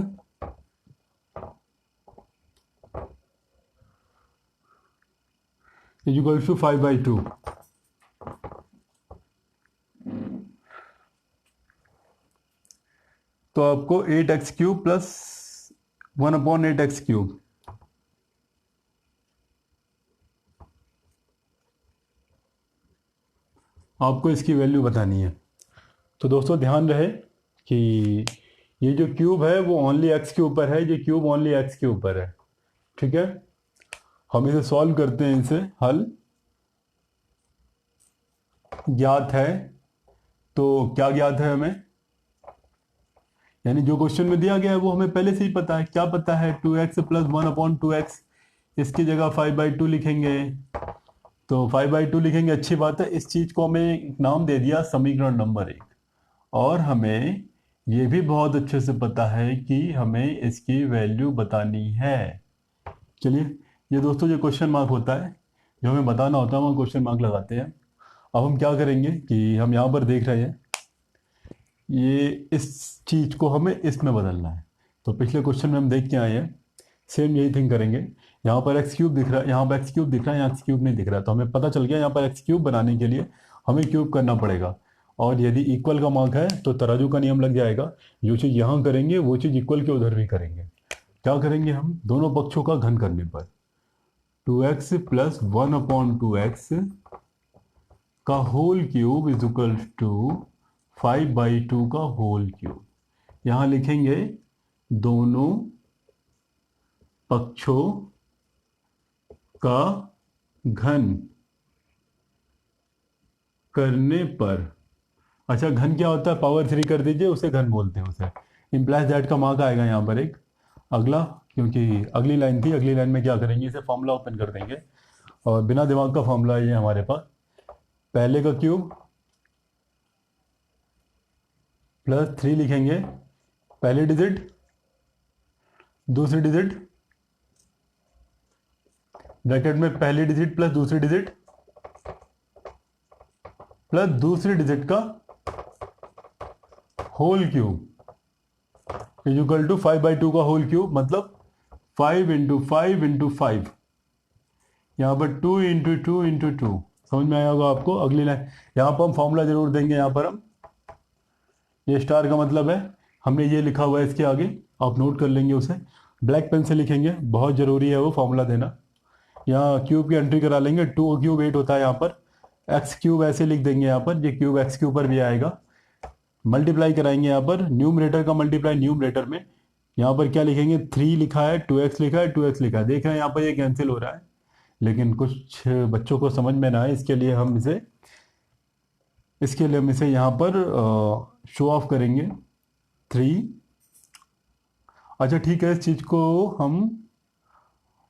is equal to 5/2। तो आपको 8x cube plus 1/8x cube, आपको इसकी वैल्यू बतानी है। तो दोस्तों ध्यान रहे कि ये जो क्यूब है वो ओनली x के ऊपर है, ये क्यूब ओनली x के ऊपर है। ठीक है, हम इसे सॉल्व करते हैं, इसे हल ज्ञात है। तो क्या ज्ञात है हमें, यानी जो क्वेश्चन में दिया गया है वो हमें पहले से ही पता है। क्या पता है? 2x प्लस 1/2x, इसकी जगह 5/2 लिखेंगे। तो 5/2 लिखेंगे, अच्छी बात है। इस चीज को हमें एक नाम दे दिया, समीकरण नंबर 1, और हमें ये भी बहुत अच्छे से पता है कि हमें इसकी वैल्यू बतानी है। चलिए, ये दोस्तों जो क्वेश्चन मार्क होता है, जो हमें बताना होता है वहाँ क्वेश्चन मार्क लगाते हैं। अब हम क्या करेंगे कि हम यहाँ पर देख रहे हैं, ये इस चीज़ को हमें इसमें बदलना है। तो पिछले क्वेश्चन में हम देख के आए हैं, सेम यही थिंग करेंगे। यहाँ पर एक्स क्यूब दिख रहा है, यहाँ पर एक्स क्यूब दिख रहा है, यहाँ एक्स क्यूब नहीं दिख रहा है, तो हमें पता चल गया यहाँ पर एक्स क्यूब बनाने के लिए हमें क्यूब करना पड़ेगा। और यदि इक्वल का मार्क है तो तराजू का नियम लग जाएगा, जो चीज़ यहाँ करेंगे वो चीज़ इक्वल के उधर भी करेंगे। क्या करेंगे हम, दोनों पक्षों का घन करने पर 2x प्लस 1/2x का whole cube is equal to 5/2 का होल क्यूब। यहाँ लिखेंगे दोनों पक्षों का घन करने पर। अच्छा, घन क्या होता है, पावर 3 कर दीजिए, उसे घन बोलते हैं, उसे इम्प्लाइज दैट का मार्क आएगा यहाँ पर एक अगला, क्योंकि अगली लाइन थी। अगली लाइन में क्या करेंगे, इसे फॉर्मूला ओपन कर देंगे और बिना दिमाग का फॉर्मूला ये हमारे पास, पहले का क्यूब प्लस 3 लिखेंगे, पहली डिजिट दूसरी डिजिट, ब्रैकेट में पहली डिजिट प्लस दूसरी डिजिट प्लस दूसरी डिजिट का whole cube is equal to 5/2 का होल क्यूब, मतलब 5 इंटू 5 इंटू 5, यहाँ पर 2 इंटू 2 इंटू 2। समझ में आया होगा आपको। अगली लाइन यहाँ पर हम फॉर्मूला जरूर देंगे, यहाँ पर हम, ये स्टार का मतलब है हमने ये लिखा हुआ है इसके आगे, आप नोट कर लेंगे उसे, ब्लैक पेन से लिखेंगे, बहुत ज़रूरी है वो फॉर्मूला देना। यहाँ क्यूब की एंट्री करा लेंगे, 2 क्यूब 8 होता है, यहाँ पर एक्स क्यूब ऐसे लिख देंगे, यहाँ पर ये क्यूब एक्स क्यूब पर भी आएगा। मल्टीप्लाई कराएंगे यहाँ पर, न्यूमरेटर का मल्टीप्लाई न्यूमरेटर में, यहाँ पर क्या लिखेंगे, 3 लिखा है, 2x लिखा है, 2x लिखा है, देख रहे हैं यहाँ पर ये कैंसिल हो रहा है, लेकिन कुछ बच्चों को समझ में ना आए, इसके लिए हम इसे यहाँ पर शो ऑफ करेंगे 3। अच्छा ठीक है, इस चीज़ को हम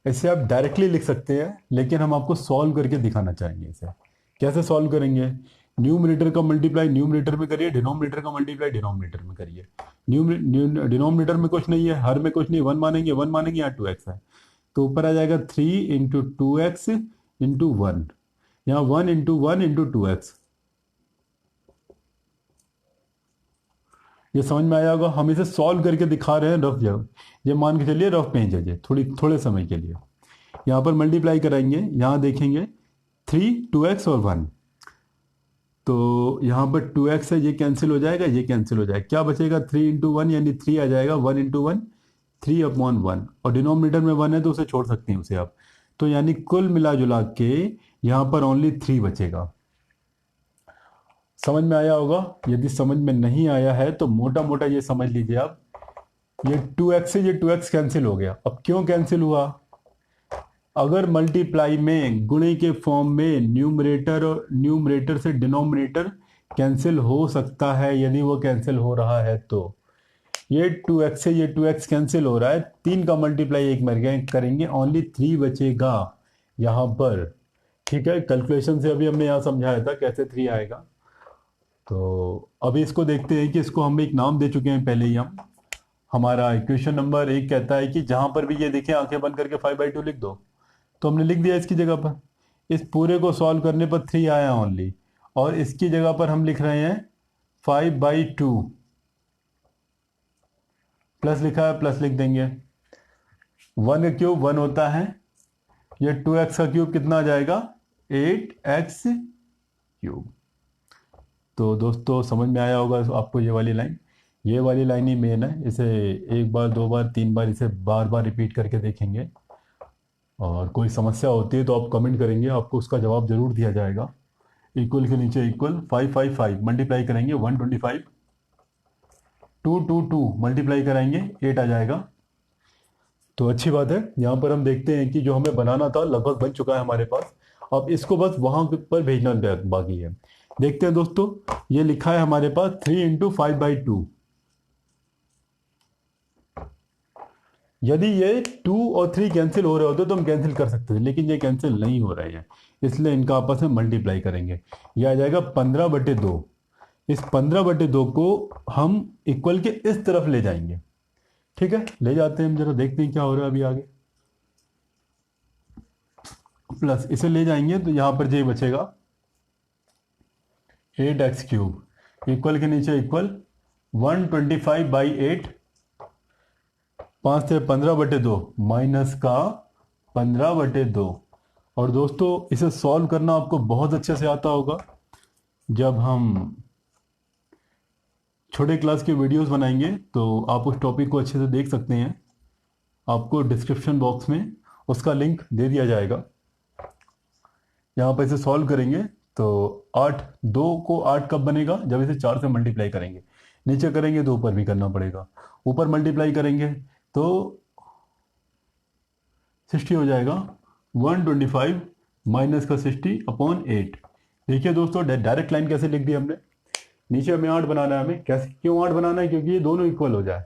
ऐसे आप डायरेक्टली लिख सकते हैं, लेकिन हम आपको सॉल्व करके दिखाना चाहेंगे। इसे कैसे सॉल्व करेंगे, न्यूमरेटर का मल्टीप्लाई न्यूमरेटर में करिए, डिनोमिनेटर का मल्टीप्लाई डिनोमिनेटर में करिए। डिनोमिनेटर में कुछ नहीं है, हर में कुछ नहीं, 1 मानेंगे, 1 मानेंगे, यहाँ 2x है, तो ऊपर आ जाएगा 3 इंटू 2x इंटू 1, यहाँ 1 इंटू 1 इंटू 2x। ये समझ में आया होगा। हम इसे सॉल्व करके दिखा रहे हैं रफ जगह, ये मान के चलिए रफ पेज है, थोड़े समय के लिए। यहाँ पर मल्टीप्लाई कराएंगे, यहाँ देखेंगे 3 2x और 1, तो यहाँ पर 2x है, ये कैंसिल हो जाएगा, ये कैंसिल हो जाएगा, क्या बचेगा, 3 इंटू 1 यानी 3 आ जाएगा, 1 इंटू 1 3/1, और डिनोमिनेटर में 1 है तो उसे छोड़ सकते हैं उसे आप, तो यानी कुल मिला जुला के यहाँ पर ओनली 3 बचेगा। समझ में आया होगा। यदि समझ में नहीं आया है तो मोटा मोटा ये समझ लीजिए आप, ये 2x से ये 2x कैंसिल हो गया। अब क्यों कैंसिल हुआ, अगर मल्टीप्लाई में गुणे के फॉर्म में न्यूमरेटर से डिनोमिनेटर कैंसिल हो सकता है, यदि वो कैंसिल हो रहा है तो ये 2x से ये 2x कैंसिल हो रहा है, 3 का मल्टीप्लाई 1 में करेंगे, ओनली 3 बचेगा यहाँ पर। ठीक है, कैलकुलेशन से अभी हमने यहाँ समझाया था कैसे 3 आएगा। तो अभी इसको देखते हैं कि इसको हम एक नाम दे चुके हैं पहले ही हम। हमारा इक्वेशन नंबर 1 कहता है कि जहां पर भी ये देखें आंखें बंद करके 5/2 लिख दो, तो हमने लिख दिया इसकी जगह पर। इस पूरे को सॉल्व करने पर 3 आया ओनली, और इसकी जगह पर हम लिख रहे हैं 5/2, प्लस लिखा है, प्लस लिख देंगे। 1 का क्यूब 1 होता है, ये 2x का क्यूब कितना आ जाएगा, 8x क्यूब। तो दोस्तों समझ में आया होगा आपको ये वाली लाइन ही मेन है। इसे 1 बार 2 बार 3 बार इसे बार बार रिपीट करके देखेंगे, और कोई समस्या होती है तो आप कमेंट करेंगे, आपको उसका जवाब जरूर दिया जाएगा। इक्वल के नीचे इक्वल, 5 5 5 मल्टीप्लाई करेंगे 125, 2 2 2 मल्टीप्लाई कराएंगे 8 आ जाएगा। तो अच्छी बात है। यहाँ पर हम देखते हैं कि जो हमें बनाना था लगभग बन चुका है हमारे पास, अब इसको बस वहां पर भेजना बाकी है। देखते हैं दोस्तों, ये लिखा है हमारे पास 3 इंटू 5/2। यदि ये 2 और 3 कैंसिल हो रहे होते तो हम कैंसिल कर सकते थे, लेकिन ये कैंसिल नहीं हो रहे हैं, इसलिए इनका आपस में मल्टीप्लाई करेंगे। यह आ जाएगा 15/2। इस 15/2 को हम इक्वल के इस तरफ ले जाएंगे। ठीक है, ले जाते हैं हम, जरा देखते हैं क्या हो रहा है अभी आगे। प्लस इसे ले जाएंगे तो यहाँ पर जो बचेगा 8x³ इक्वल के नीचे इक्वल 125/8, 5 से 15/2 माइनस का 15/2। और दोस्तों इसे सॉल्व करना आपको बहुत अच्छे से आता होगा। जब हम छोटे क्लास के वीडियोस बनाएंगे तो आप उस टॉपिक को अच्छे से देख सकते हैं। आपको डिस्क्रिप्शन बॉक्स में उसका लिंक दे दिया जाएगा। यहाँ पर इसे सॉल्व करेंगे तो 8, 2 को 8 कब बनेगा, जब इसे 4 से मल्टीप्लाई करेंगे। नीचे करेंगे तो ऊपर भी करना पड़ेगा, ऊपर मल्टीप्लाई करेंगे तो 60 हो जाएगा। 125 माइनस का 60/8। देखिए दोस्तों डायरेक्ट लाइन कैसे लिख दी हमने। नीचे हमें 8 बनाना है, हमें कैसे, क्यों 8 बनाना है, क्योंकि ये दोनों इक्वल हो जाए।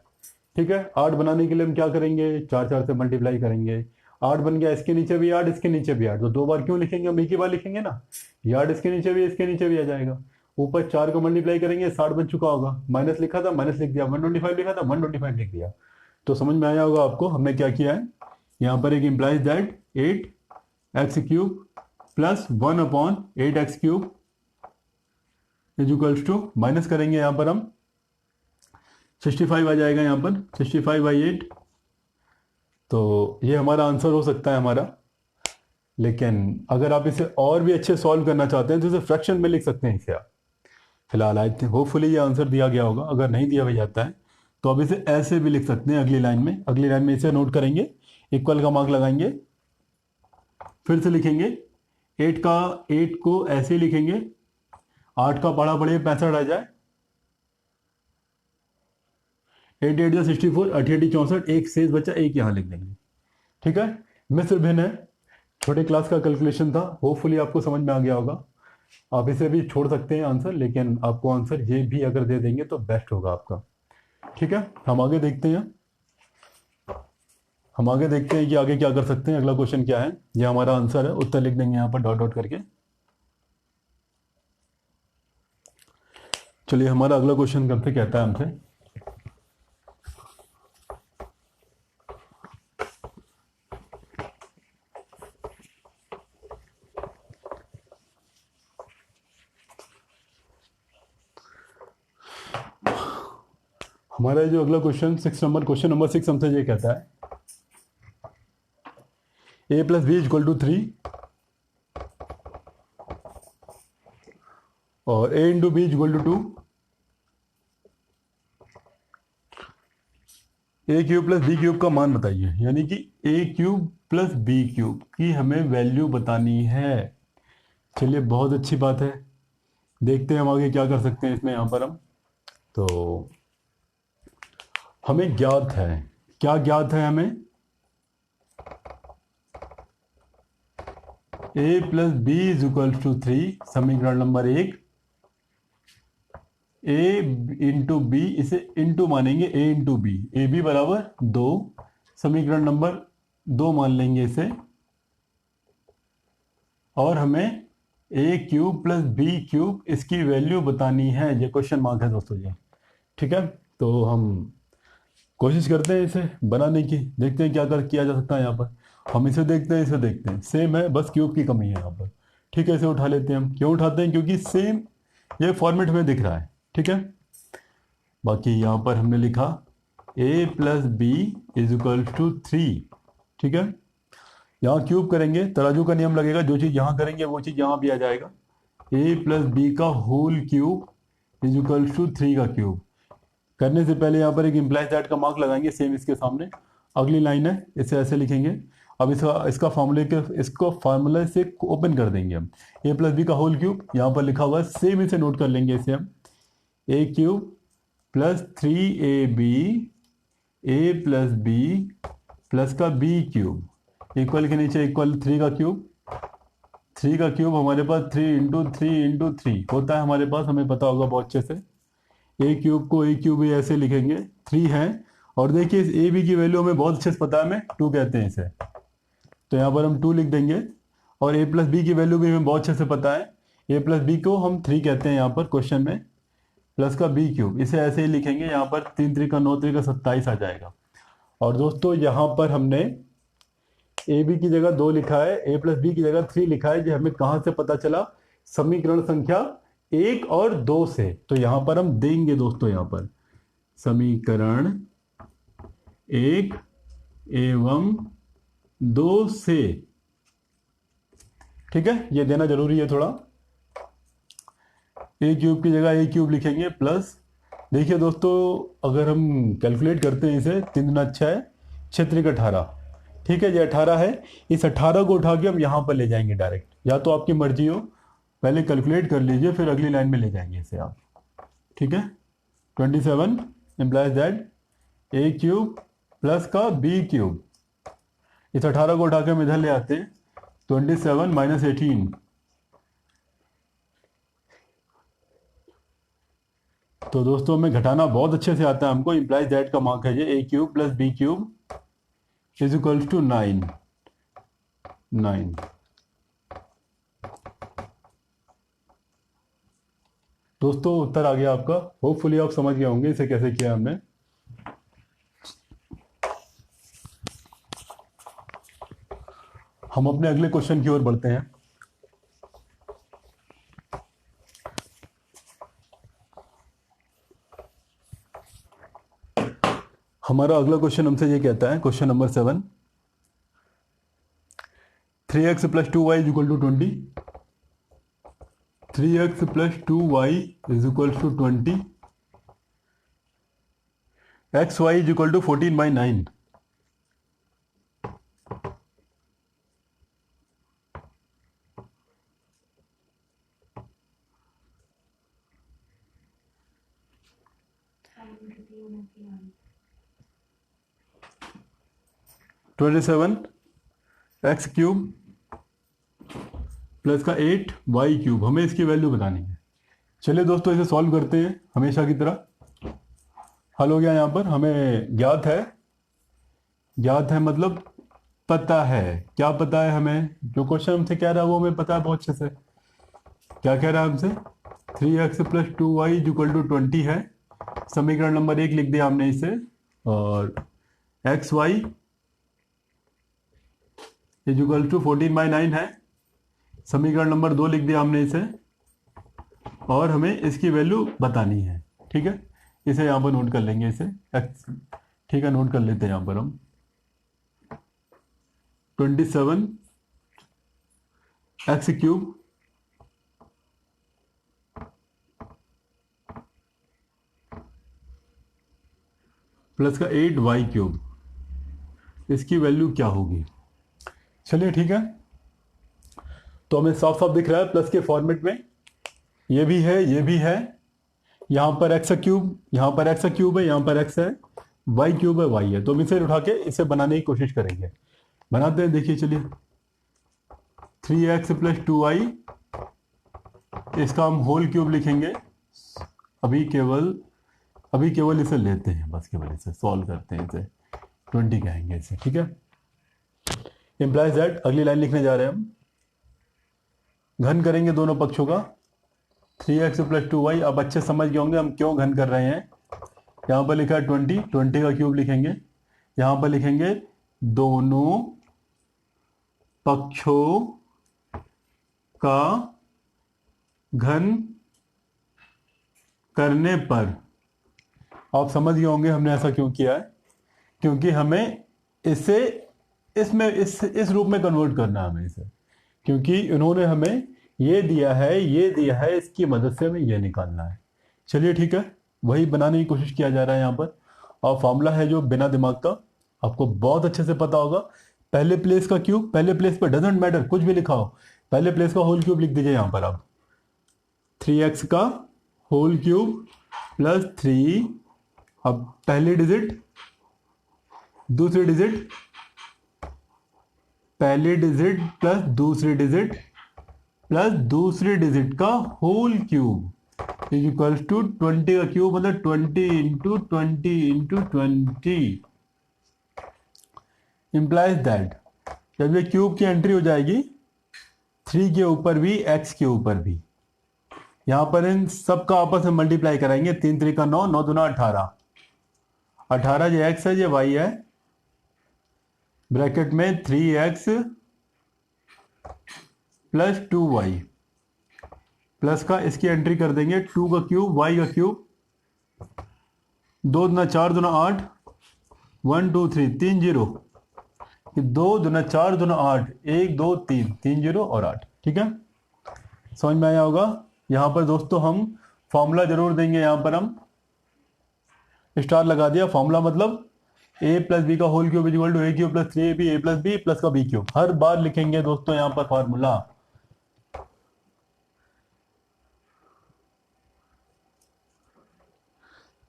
ठीक है, 8 बनाने के लिए हम क्या करेंगे, 4 से मल्टीप्लाई करेंगे। 8 बन गया, इसके नीचे भी 8, इसके नीचे भी 8, तो 2 बार क्यों लिखेंगे, हम एक ही बार लिखेंगे ना। ये 8 इसके नीचे भी, इसके नीचे भी आ जाएगा। ऊपर 4 को मल्टीप्लाई करेंगे, 60 बन चुका होगा। माइनस लिखा था, माइनस लिख दिया। 125 लिखा था, 125 लिख दिया। तो समझ में आया होगा आपको हमने क्या किया है। यहाँ पर एक implies that 8x³ plus 1/8x³ is equals to, minus करेंगे यहाँ पर हम 65 आ जाएगा, यहाँ पर 65/8। तो ये हमारा आंसर हो सकता है हमारा। लेकिन अगर आप इसे और भी अच्छे सॉल्व करना चाहते हैं तो इसे फ्रैक्शन में लिख सकते हैं इसे आप। फिलहाल आई थिंक होपफुली ये आंसर दिया गया होगा। अगर नहीं दिया भी जाता है तो आप इसे ऐसे भी लिख सकते हैं। अगली लाइन में, अगली लाइन में इसे नोट करेंगे, इक्वल का मार्क लगाएंगे, फिर से लिखेंगे 8 को ऐसे ही लिखेंगे। 8 का पढ़ा पढ़िए 65 आ जाए। 8 8 64, 8 8 64, एक शेष बचा, एक यहाँ लिख देंगे। ठीक है, मिस्र भिन्न है, छोटे क्लास का कैलकुलेशन था। होपफुली आपको समझ में आ गया होगा। आप इसे भी छोड़ सकते हैं आंसर, लेकिन आपको आंसर ये भी अगर दे देंगे तो बेस्ट होगा आपका। ठीक है, हम आगे देखते हैं। हम आगे देखते हैं कि आगे क्या कर सकते हैं। अगला क्वेश्चन क्या है, ये हमारा आंसर है। उत्तर लिख देंगे यहाँ पर डॉट डॉट करके। चलिए, हमारा अगला क्वेश्चन करते कहता है हमसे, हमारा जो अगला क्वेश्चन क्वेश्चन नंबर 6 हमसे ये कहता है a + b = 3 और a × b = 2। a³ + b³ का मान बताइए, यानी कि a³ + b³ की हमें वैल्यू बतानी है। चलिए, बहुत अच्छी बात है। देखते हैं हम आगे क्या कर सकते हैं इसमें। यहाँ पर हम तो हमें ज्ञात है, क्या ज्ञात है हमें, a + b = 3, समीकरण नंबर 1। a × b, इसे इंटू मानेंगे, a × b, ab = 2, समीकरण नंबर 2 मान लेंगे इसे। और हमें a³ + b³ इसकी वैल्यू बतानी है। ये क्वेश्चन मार्क है दोस्तों ये। ठीक है, तो हम कोशिश करते हैं इसे बनाने की, देखते हैं क्या किया जा सकता है। यहाँ पर हम इसे देखते हैं, इसे देखते हैं, सेम है, बस क्यूब की कमी है यहाँ पर। ठीक है, इसे उठा लेते हैं हम। क्यों उठाते हैं, क्योंकि सेम ये फॉर्मेट में दिख रहा है। ठीक है, बाकी यहाँ पर हमने लिखा a + b = 3। ठीक है, यहाँ क्यूब करेंगे, तराजू का नियम लगेगा, जो चीज़ यहाँ करेंगे वो चीज़ यहाँ भी आ जाएगा। a + b का होल क्यूब = 3 का क्यूब। करने से पहले यहाँ पर एक इम्प्लाइज दैट का मार्क लगाएंगे, सेम इसके सामने। अगली लाइन है, इसे ऐसे लिखेंगे। अब इसका फार्मूला से ओपन कर देंगे हम। a + b का होल क्यूब यहाँ पर लिखा हुआ है, सेम इसे नोट कर लेंगे। इसे हम a³ + 3ab a + b plus का b³ इक्वल के नीचे इक्वल 3 का क्यूब। 3 का क्यूब हमारे पास 3 × 3 × 3 होता है हमारे पास, हमें पता होगा बहुत अच्छे से। a³ को a³ ही ऐसे लिखेंगे, 3 है। और देखिए इस a b की वैल्यू हमें बहुत अच्छे से पता है, हमें 2 कहते हैं इसे, तो यहाँ पर हम 2 लिख देंगे। और a + b की वैल्यू भी हमें बहुत अच्छे से पता है, a + b को हम 3 कहते हैं यहाँ पर क्वेश्चन में। प्लस का बी क्यूब, इसे ऐसे ही लिखेंगे, यहाँ पर 3 3 का 9 3 का 27 आ जाएगा। और दोस्तों यहाँ पर हमने ए बी की जगह 2 लिखा है, ए प्लस बी की जगह 3 लिखा है। ये हमें कहाँ से पता चला? समीकरण संख्या 1 और 2 से। तो यहाँ पर हम देंगे दोस्तों, यहाँ पर समीकरण 1 एवं 2 से, ठीक है, ये देना जरूरी है थोड़ा। ए क्यूब की जगह ए क्यूब लिखेंगे प्लस, देखिए दोस्तों अगर हम कैलकुलेट करते हैं इसे, 3 दूना 6, 6 त्रिक 18, ठीक है, ये 18 है। इस 18 को उठा के हम यहाँ पर ले जाएंगे डायरेक्ट, या तो आपकी मर्जी हो, पहले कैलकुलेट कर लीजिए फिर अगली लाइन में ले जाएंगे इसे आप, ठीक है। 27 implies that A cube plus का बी क्यूब, इस 18 को उठा के हम इधर ले आते हैं, 27 माइनस 18, तो दोस्तों हमें घटाना बहुत अच्छे से आता है हमको। इम्प्लाइज दैट का मार्क है ये, A cube plus B cube is equal to 9। दोस्तों उत्तर आ गया आपका, होपफुली आप समझ गए होंगे इसे कैसे किया हमने। हम अपने अगले क्वेश्चन की ओर बढ़ते हैं। हमारा अगला क्वेश्चन हमसे ये कहता है, question number 7, 3x plus 2y is equal to 20, 3x plus 2y is equal to 20, xy is equal to 14/9। कितनी होना चाहिए? 27 एक्स क्यूब प्लस का 8 वाई क्यूब, हमें इसकी वैल्यू बतानी है। चलिए दोस्तों इसे सॉल्व करते हैं हमेशा की तरह। हल हो गया, यहाँ पर हमें ज्ञात है मतलब पता है। क्या पता है हमें? जो क्वेश्चन हमसे कह रहा है वो हमें पता है बहुत अच्छे से। क्या कह रहा है हमसे? 3x plus 2y equal to 20 है, समीकरण नंबर 1 लिख दिया हमने इसे, और एक्स वाई इक्वल टू 14/9 है, समीकरण नंबर 2 लिख दिया हमने इसे, और हमें इसकी वैल्यू बतानी है, ठीक है। इसे यहाँ पर नोट कर लेंगे इसे, एक्स, ठीक है, नोट कर लेते हैं यहाँ पर हम 27 एक्स क्यूब प्लस का 8 वाई क्यूब, इसकी वैल्यू क्या होगी? चलिए ठीक है, तो हमें साफ साफ दिख रहा है प्लस के फॉर्मेट में, ये भी है ये भी है, यहाँ पर एक्स क्यूब, यहाँ पर एक्स क्यूब है, यहाँ पर एक्स है, वाई क्यूब है, वाई है। तो हम इसे उठा के इसे बनाने की कोशिश करेंगे, बनाते हैं। देखिए चलिए, 3x प्लस 2y, इसका हम होल क्यूब लिखेंगे। अभी केवल इसे लेते हैं, बस केवल इसे सॉल्व करते हैं, इसे 20 कहेंगे इसे, ठीक है। इम्प्लाइज दैट, अगली लाइन लिखने जा रहे हैं हम, घन करेंगे दोनों पक्षों का, 3x प्लस 2y। अब अच्छे समझ गए होंगे हम क्यों घन कर रहे हैं। यहाँ पर लिखा है 20 का क्यूब लिखेंगे, यहाँ पर लिखेंगे दोनों पक्षों का घन करने पर। आप समझ गए होंगे हमने ऐसा क्यों किया है, क्योंकि हमें इसे इस रूप में कन्वर्ट करना है हमें इसे, क्योंकि इन्होंने हमें ये दिया है, इसकी मदद से हमें ये निकालना है। चलिए ठीक है, वही बनाने की कोशिश किया जा रहा है यहाँ पर। और फॉर्मूला है जो बिना दिमाग का, आपको बहुत अच्छे से पता होगा। पहले प्लेस का क्यूब, पहले प्लेस पर डजेंट मैटर कुछ भी लिखा हो, पहले प्लेस का होल क्यूब लिख दीजिए यहाँ पर आप, 3x का होल क्यूब प्लस 3, अब पहली डिजिट दूसरी डिजिट, पहली डिजिट प्लस दूसरी डिजिट प्लस दूसरी डिजिट का whole cube is equal to 20 का क्यूब, मतलब 20 इंटू 20 इंप्लाइज दैट जब ये क्यूब की एंट्री हो जाएगी 3 के ऊपर भी, x के ऊपर भी, यहाँ पर इन सबका आपस में मल्टीप्लाई कराएंगे, 3 3 9, 9 दूना 18, 18 ये एक्स है ये वाई है, ब्रैकेट में 3x प्लस 2y प्लस का इसकी एंट्री कर देंगे 2 का क्यूब y का क्यूब, 2 दूना 4 दूना 8, 1 2 3 3 जीरो, 2 दूना 4 दूना 8, 1 2 3 3 जीरो और 8। ठीक है, समझ में आया होगा। यहाँ पर दोस्तों हम फॉर्मूला जरूर देंगे, यहाँ पर हम स्टार लगा दिया। फॉर्मूला मतलब a प्लस बी का whole cube equal to a cube plus 3ab a plus b plus का बी क्यूब, हर बार लिखेंगे दोस्तों यहाँ पर फॉर्मूला।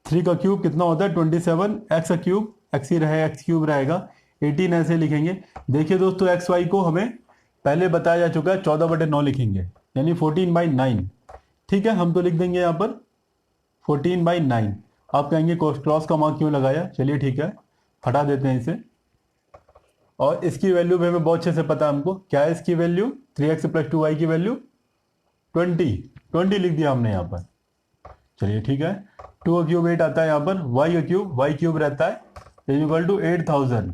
थ्री का क्यूब कितना होता है 27, एक्स का क्यूब एक्स ही रहे एक्स क्यूब रहेगा 18, ऐसे लिखेंगे। देखिए दोस्तों एक्स वाई को हमें पहले बताया जा चुका है, 14/9 लिखेंगे यानी 14/9। ठीक है, हम तो लिख देंगे यहाँ पर 14/9। आप कहेंगे क्रॉस का मार्क क्यों लगाया, चलिए ठीक है हटा देते हैं इसे। और इसकी वैल्यू भी हमें बहुत अच्छे से पता है, हमको क्या है इसकी वैल्यू, 3x प्लस 2y की वैल्यू 20 लिख दिया हमने यहाँ पर। चलिए ठीक है, 2 का क्यूब 8 आता है यहाँ पर, y क्यूब रहता है इक्वल टू 8000।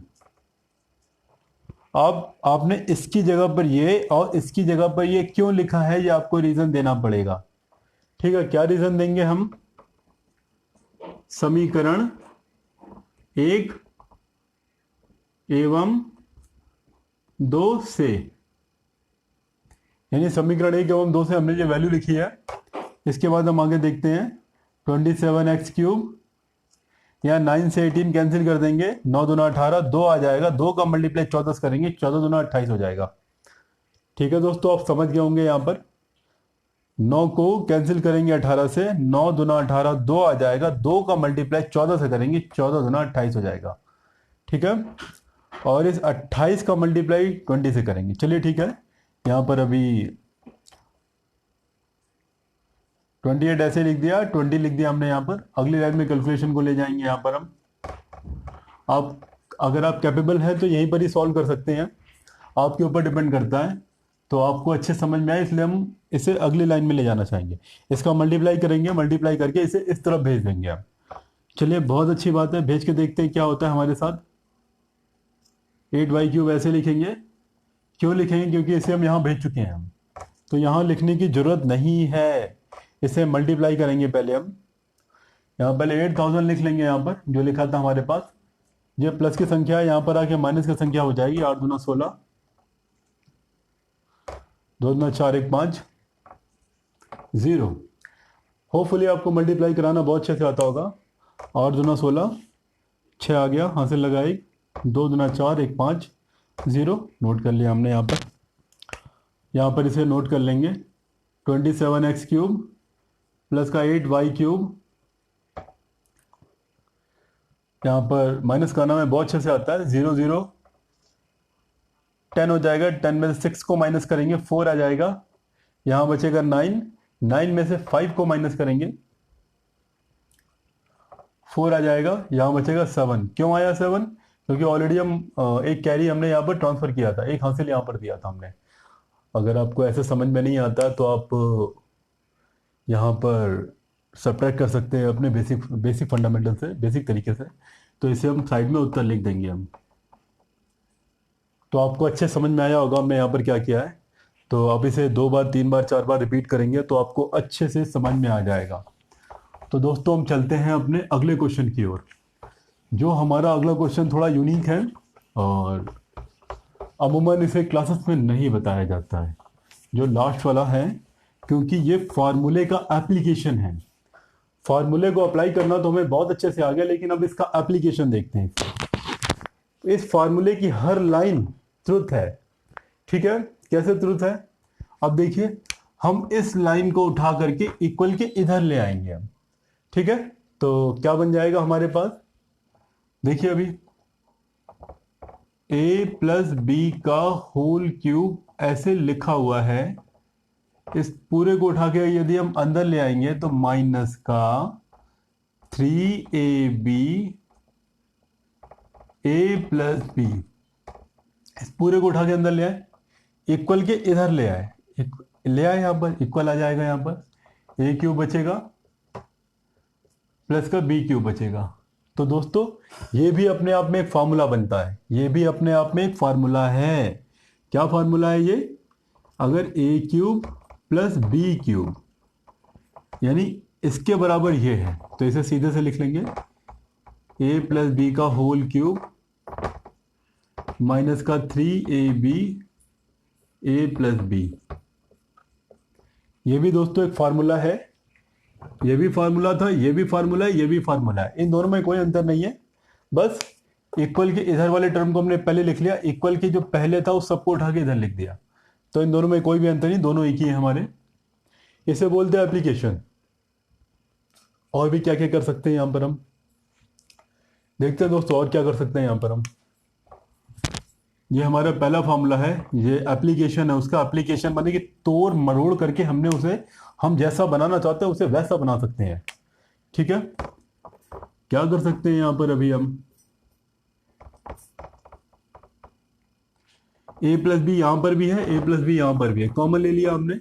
अब आपने इसकी जगह पर ये और इसकी जगह पर ये क्यों लिखा है, ये आपको रीजन देना पड़ेगा। ठीक है, क्या रीजन देंगे हम, समीकरण 1 एवं 2 से, यानी समीकरण 1 एवं 2 से हमने जो वैल्यू लिखी है, इसके बाद हम आगे देखते हैं 27x क्यूब, यहाँ 9 से 18 कैंसिल कर देंगे, 9 दूना 18, 2 आ जाएगा, 2 का मल्टीप्लाई 14 से करेंगे, 14 दूना 28 हो जाएगा। ठीक है दोस्तों, आप समझ गए होंगे। यहाँ पर 9 को कैंसिल करेंगे 18 से, 9 दूना 18, 2 आ जाएगा, 2 का मल्टीप्लाई 14 से करेंगे, 14 दूना 28 हो जाएगा। ठीक है, और इस 28 का मल्टीप्लाई 20 से करेंगे। चलिए ठीक है, यहाँ पर अभी 28 ऐसे लिख दिया, 20 लिख दिया हमने यहाँ पर। अगली लाइन में कैलकुलेशन को ले जाएंगे यहाँ पर हम। आप अगर आप कैपेबल हैं तो यहीं पर ही सॉल्व कर सकते हैं, आपके ऊपर डिपेंड करता है। तो आपको अच्छे समझ में आए इसलिए हम इसे अगली लाइन में ले जाना चाहेंगे। इसका मल्टीप्लाई करेंगे, मल्टीप्लाई करके इसे इस तरफ भेज देंगे हम। चलिए बहुत अच्छी बात है, भेज के देखते हैं क्या होता है हमारे साथ। 8y क्यूब ऐसे लिखेंगे, क्यों लिखेंगे, क्योंकि इसे हम यहाँ भेज चुके हैं हम, तो यहाँ लिखने की जरूरत नहीं है। इसे मल्टीप्लाई करेंगे पहले हम, यहाँ पहले 8000 लिख लेंगे यहाँ पर जो लिखा था हमारे पास। ये प्लस की संख्या है, यहाँ पर आके माइनस की संख्या हो जाएगी, 8 दूना 16, 2 दूना 4, 1 5 0। होपफुली आपको मल्टीप्लाई कराना बहुत अच्छे से आता होगा। 8 दूना 16, 6 आ गया, हासिल लगाई, 2 दूना 4, 1 5 0, नोट कर लिया हमने यहाँ पर। यहाँ पर इसे नोट कर लेंगे, 27x क्यूब प्लस का 8y क्यूब, यहाँ पर माइनस करना में बहुत अच्छे से आता है, 0 0 10 हो जाएगा, 10 में से 6 को माइनस करेंगे 4 आ जाएगा, यहाँ बचेगा 9, 9 में से 5 को माइनस करेंगे 4 आ जाएगा, यहाँ बचेगा 7। क्यों आया 7, क्योंकि ऑलरेडी हम एक कैरी हमने यहाँ पर ट्रांसफर किया था, एक हासिल यहाँ पर दिया था हमने। अगर आपको ऐसे समझ में नहीं आता तो आप यहाँ पर सब्ट्रैक्ट कर सकते हैं अपने बेसिक फंडामेंटल से, बेसिक तरीके से। तो इसे हम साइड में उत्तर लिख देंगे हम। तो आपको अच्छे समझ में आया होगा हमने यहाँ पर क्या किया है। तो आप इसे 2 बार 3 बार 4 बार रिपीट करेंगे तो आपको अच्छे से समझ में आ जाएगा। तो दोस्तों हम चलते हैं अपने अगले क्वेश्चन की ओर। जो हमारा अगला क्वेश्चन थोड़ा यूनिक है और अमूमन इसे क्लासेस में नहीं बताया जाता है, जो लास्ट वाला है, क्योंकि ये फार्मूले का एप्लीकेशन है। फार्मूले को अप्लाई करना तो हमें बहुत अच्छे से आ गया, लेकिन अब इसका एप्लीकेशन देखते हैं। इस फार्मूले की हर लाइन ट्रुथ है। ठीक है, कैसे ट्रुथ है, अब देखिए हम इस लाइन को उठा करके इक्वल के इधर ले आएंगे हम। ठीक है, तो क्या बन जाएगा हमारे पास, देखिए अभी a प्लस बी का होल क्यूब ऐसे लिखा हुआ है। इस पूरे को उठा के यदि हम अंदर ले आएंगे तो माइनस का 3ab a प्लस बी, इस पूरे को उठा के अंदर ले आए, इक्वल के इधर ले आए, ले आए, यहाँ पर इक्वल आ जाएगा यहाँ पर। ए क्यूब बचेगा प्लस का बी क्यूब बचेगा। तो दोस्तों ये भी अपने आप में एक फार्मूला बनता है, ये भी अपने आप में एक फार्मूला है। क्या फार्मूला है ये? अगर ए क्यूब प्लस बी क्यूब यानी इसके बराबर ये है तो इसे सीधे से लिख लेंगे ए प्लस बी का होल क्यूब माइनस का 3ab ए प्लस बी। ये भी दोस्तों एक फार्मूला है, ये भी फार्मूला था, ये भी फार्मूला है, ये भी फार्मूला है। इन दोनों में कोई अंतर नहीं है, बस इक्वल के इधर वाले टर्म को हमने पहले लिख लिया, इक्वल के जो पहले था उस सबको उठा के इधर लिख दिया। तो इन दोनों में कोई भी अंतर नहीं, दोनों एक ही है हमारे। इसे बोलते हैं एप्लीकेशन। और भी क्या क्या कर सकते हैं यहां पर हम देखते हैं दोस्तों, और क्या कर सकते हैं यहां पर हम। ये हमारा पहला फार्मूला है, ये एप्लीकेशन है। उसका एप्लीकेशन माने कि तोड़ मरोड़ करके हमने उसे, हम जैसा बनाना चाहते हैं उसे वैसा बना सकते हैं। ठीक है, क्या कर सकते हैं यहां पर अभी हम, ए प्लस बी यहां पर भी है, ए प्लस बी यहां पर भी है, कॉमन ले लिया हमने।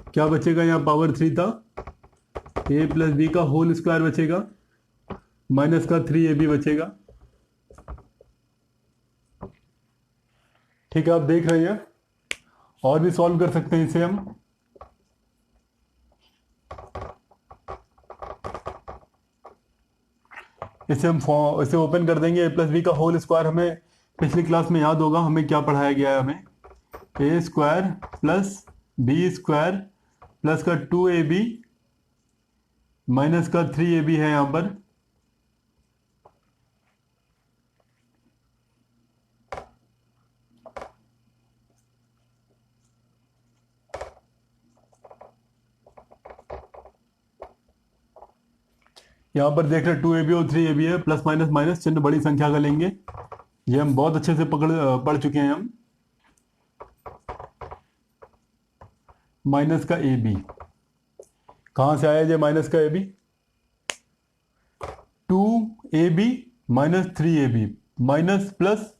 क्या बचेगा यहाँ, पावर 3 था, ए प्लस बी का होल स्क्वायर बचेगा माइनस का 3ab बचेगा। ठीक है, आप देख रहे हैं, और भी सॉल्व कर सकते हैं इसे हम। इसे ओपन कर देंगे। ए प्लस बी का होल स्क्वायर हमें पिछली क्लास में याद होगा, हमें क्या पढ़ाया गया है, हमें A square plus B square plus का 2ab माइनस का 3ab है यहां पर। यहां पर देख रहे 2ab और 3ab है, प्लस माइनस माइनस चिन्ह बड़ी संख्या का लेंगे। ये हम बहुत अच्छे से पढ़ चुके हैं हम। माइनस का ए बी कहां से आया, ये माइनस का a b, 2ab minus 3ab, minus plus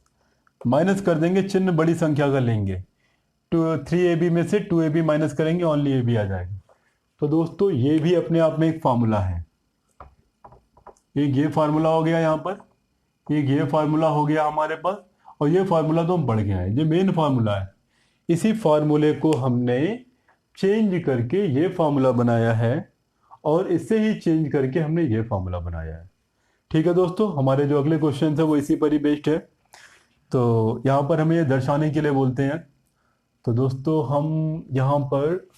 minus कर देंगे, चिन्ह बड़ी संख्या का लेंगे। 3ab में से 2ab माइनस करेंगे, ओनली ab आ जाएगा। तो दोस्तों ये भी अपने आप में एक फार्मूला है। एक ये फार्मूला हो गया यहाँ पर, एक ये फार्मूला हो गया हमारे पास, और ये फार्मूला तो हम पढ़ गए हैं, ये मेन फार्मूला है। इसी फार्मूले को हमने चेंज करके ये फार्मूला बनाया है, और इससे ही चेंज करके हमने ये फार्मूला बनाया है। ठीक है दोस्तों, हमारे जो अगले क्वेश्चन है वो इसी पर ही बेस्ड है। तो यहाँ पर हमें ये दर्शाने के लिए बोलते हैं। तो दोस्तों हम यहाँ पर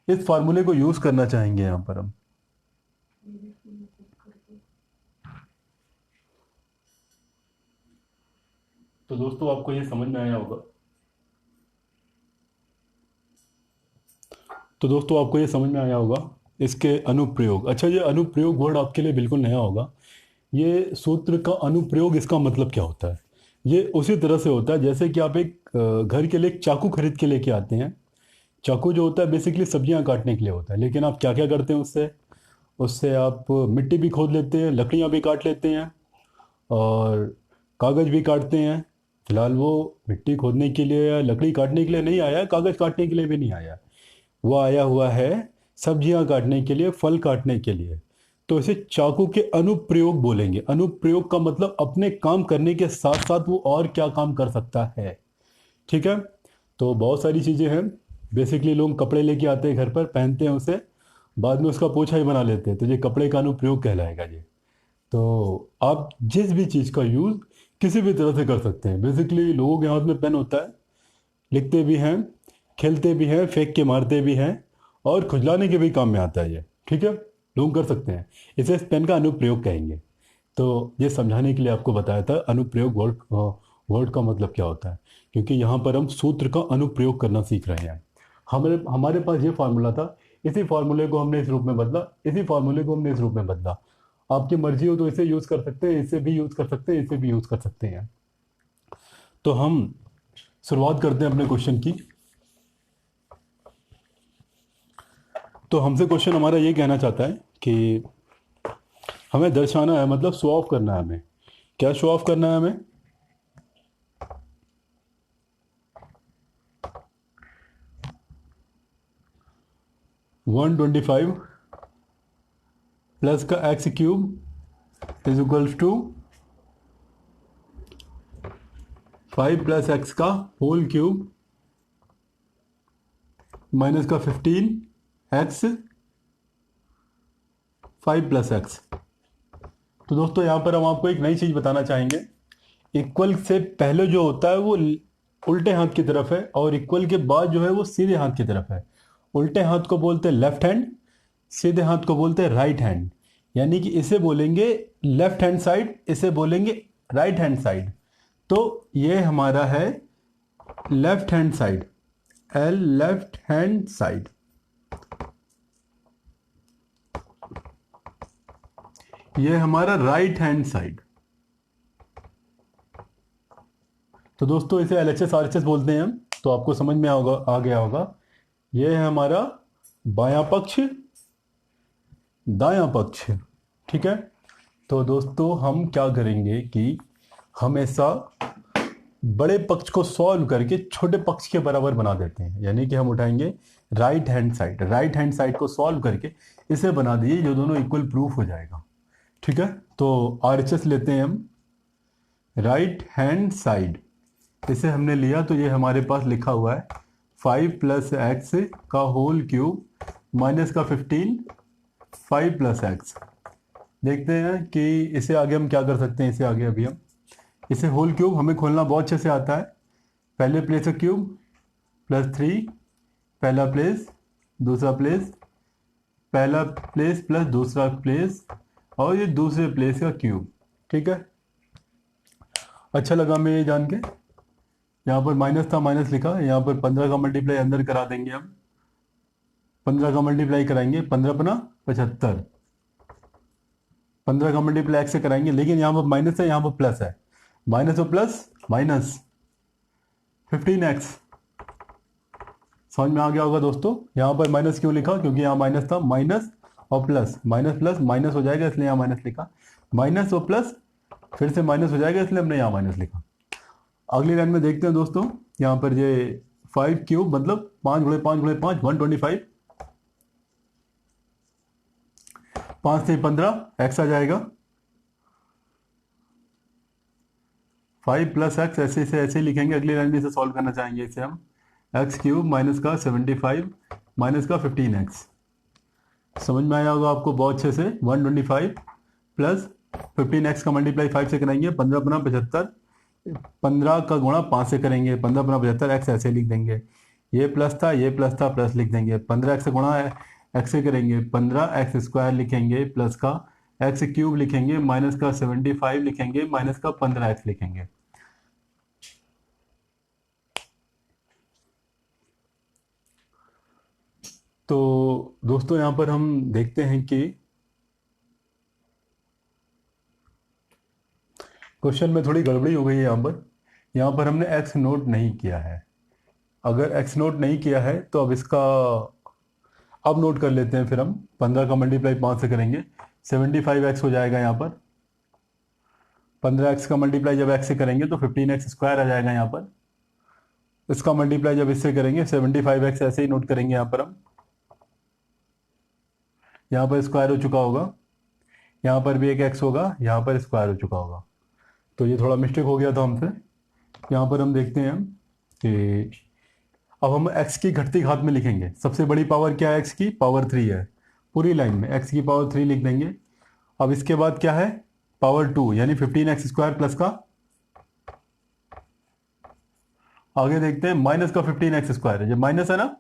इस फार्मूले को यूज करना चाहेंगे यहाँ पर हम। तो दोस्तों आपको ये समझ में आया होगा, तो दोस्तों आपको ये समझ में आया होगा इसके अनुप्रयोग। अच्छा, ये अनुप्रयोग वर्ड आपके लिए बिल्कुल नया होगा। ये सूत्र का अनुप्रयोग, इसका मतलब क्या होता है? ये उसी तरह से होता है जैसे कि आप एक घर के लिए एक चाकू खरीद के लेके आते हैं। चाकू जो होता है बेसिकली सब्जियां काटने के लिए होता है, लेकिन आप क्या क्या करते हैं उससे, उससे आप मिट्टी भी खोद लेते हैं, लकड़ियां भी काट लेते हैं, और कागज़ भी काटते हैं। फिलहाल वो मिट्टी खोदने के लिए या लकड़ी काटने के लिए नहीं आया है, कागज़ काटने के लिए भी नहीं आया, वो आया हुआ है सब्जियां काटने के लिए, फल काटने के लिए। तो इसे चाकू के अनुप्रयोग बोलेंगे। अनुप्रयोग का मतलब अपने काम करने के साथ साथ वो और क्या काम कर सकता है। ठीक है, तो बहुत सारी चीज़ें हैं। बेसिकली लोग कपड़े लेके आते हैं घर पर, पहनते हैं उसे, बाद में उसका पोछा ही बना लेते हैं, तो ये कपड़े का अनुप्रयोग कहलाएगा ये। तो आप जिस भी चीज़ का यूज़ किसी भी तरह से कर सकते हैं। बेसिकली लोगों के हाथ में पेन होता है, लिखते भी हैं, खेलते भी हैं, फेंक के मारते भी हैं, और खुजलाने के भी काम में आता है ये। ठीक है, लोग कर सकते हैं, इसे इस पेन का अनुप्रयोग कहेंगे। तो ये समझाने के लिए आपको बताया था अनुप्रयोग वर्ड का मतलब क्या होता है, क्योंकि यहाँ पर हम सूत्र का अनुप्रयोग करना सीख रहे हैं। हमारे हमारे पास ये फार्मूला था, इसी फार्मूले को हमने इस रूप में बदला, इसी फार्मूले को हमने इस रूप में बदला। आपकी मर्जी हो तो इसे यूज़ कर सकते हैं, इसे भी यूज़ कर सकते हैं, इसे भी यूज़ कर सकते हैं। तो हम शुरुआत करते हैं अपने क्वेश्चन की। तो हमसे क्वेश्चन हमारा ये कहना चाहता है कि हमें दर्शाना है, मतलब शो ऑफ करना है हमें। क्या शो ऑफ करना है हमें? 125 प्लस का x cube is equals to 5 plus x का होल क्यूब माइनस का 15 एक्स 5 प्लस एक्स। तो दोस्तों यहाँ पर हम आपको एक नई चीज़ बताना चाहेंगे। इक्वल से पहले जो होता है वो उल्टे हाथ की तरफ है और इक्वल के बाद जो है वो सीधे हाथ की तरफ है। उल्टे हाथ को बोलते हैं लेफ्ट हैंड, सीधे हाथ को बोलते हैं राइट हैंड। यानी कि इसे बोलेंगे लेफ्ट हैंड साइड, इसे बोलेंगे राइट हैंड साइड। तो ये हमारा है left hand side, L left hand side. ये हमारा राइट हैंड साइड। तो दोस्तों इसे LHS RHS बोलते हैं हम, तो आपको समझ में आ गया होगा। ये है हमारा बायां पक्ष, दायां पक्ष। ठीक है। तो दोस्तों हम क्या करेंगे कि हमेशा बड़े पक्ष को सॉल्व करके छोटे पक्ष के बराबर बना देते हैं। यानी कि हम उठाएंगे right hand side, right hand side को सॉल्व करके इसे बना दिए, जो दोनों इक्वल प्रूफ हो जाएगा। ठीक है। तो RHS लेते हैं हम, राइट हैंड साइड इसे हमने लिया तो ये हमारे पास लिखा हुआ है 5 प्लस एक्स का होल क्यूब माइनस का 15 5 प्लस एक्स। देखते हैं कि इसे आगे हम क्या कर सकते हैं। इसे आगे अभी हम इसे होल क्यूब हमें खोलना बहुत अच्छे से आता है। पहले प्लेस का क्यूब प्लस 3, पहला प्लेस, दूसरा प्लेस, पहला प्लेस प्लस दूसरा प्लेस और ये दूसरे प्लेस का क्यूब। ठीक है। अच्छा लगा मैं ये जान के। यहाँ पर माइनस था, माइनस लिखा। यहाँ पर 15 का मल्टीप्लाई अंदर करा देंगे हम। 15 का मल्टीप्लाई कराएंगे, 15 अपना 75। 15 का मल्टीप्लाई एक्स से कराएंगे, लेकिन यहाँ पर माइनस है, यहाँ पर प्लस है। माइनस और प्लस माइनस 15x। समझ में आ गया होगा दोस्तों। यहाँ पर माइनस क्यों लिखा, क्योंकि यहाँ माइनस था। माइनस और प्लस, माइनस प्लस माइनस हो जाएगा, इसलिए यहाँ माइनस लिखा। माइनस और प्लस फिर से माइनस हो जाएगा, इसलिए हमने यहाँ माइनस लिखा। अगली लाइन में देखते हैं दोस्तों। यहाँ पर ये 5 क्यूब मतलब 5 गुणे 5 गुणे 5 125। 5 से 15 एक्स आ जाएगा। 5 प्लस एक्स ऐसे से ऐसे लिखेंगे। अगली लाइन में इसे सॉल्व करना चाहेंगे। इसे हम एक्स क्यूब माइनस का 75 माइनस का 15x। समझ में आया होगा आपको बहुत अच्छे से। 125 प्लस 15x का मल्टीप्लाई 5 से कराएंगे, 15 अपना 75। 15 का गुणा 5 से करेंगे, 15 अपना 75 एक्स ऐसे लिख देंगे। ये प्लस था, ये प्लस था, प्लस लिख देंगे। 15x से गुणा एक्स से करेंगे, 15x स्क्वायर लिखेंगे, प्लस का एक्स क्यूब लिखेंगे, माइनस का 75 लिखेंगे, माइनस का 15x लिखेंगे। तो दोस्तों यहाँ पर हम देखते हैं कि क्वेश्चन में थोड़ी गड़बड़ी हो गई है। यहाँ पर हमने x नोट नहीं किया है। अगर x नोट नहीं किया है तो अब इसका अब नोट कर लेते हैं। फिर हम 15 का मल्टीप्लाई 5 से करेंगे, 75x हो जाएगा। यहाँ पर 15x का मल्टीप्लाई जब x से करेंगे तो 15x स्क्वायर आ जाएगा। यहाँ पर इसका मल्टीप्लाई जब इससे करेंगे 75x ऐसे ही नोट करेंगे। यहाँ पर हम यहाँ पर स्क्वायर हो चुका होगा, यहाँ पर भी एक x होगा, यहाँ पर स्क्वायर हो चुका होगा। तो ये थोड़ा मिस्टेक हो गया था हमसे। यहाँ पर हम देखते हैं कि अब हम x की घटती घात में लिखेंगे। सबसे बड़ी पावर क्या है, x की पावर 3 है। पूरी लाइन में x की पावर 3 लिख देंगे। अब इसके बाद क्या है, पावर 2 यानी 15x स्क्वायर प्लस का, आगे देखते हैं माइनस का 15x स्क्वायर है। ये माइनस है ना,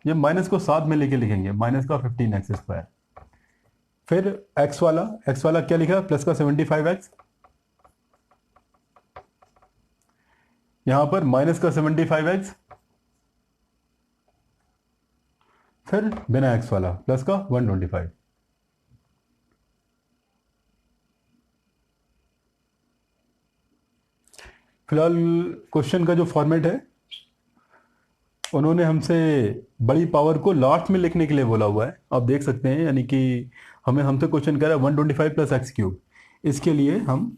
ये माइनस को साथ में लेके लिखेंगे, माइनस का 15x स्क्वायर। फिर x वाला क्या लिखा, प्लस का 75x। यहां पर माइनस का 75x, फिर बिना x वाला प्लस का 125। फिलहाल क्वेश्चन का जो फॉर्मेट है, उन्होंने हमसे बड़ी पावर को लास्ट में लिखने के लिए बोला हुआ है। आप देख सकते हैं, यानी कि हमसे क्वेश्चन कह रहा है 125 प्लस एक्स क्यूब। इसके लिए हम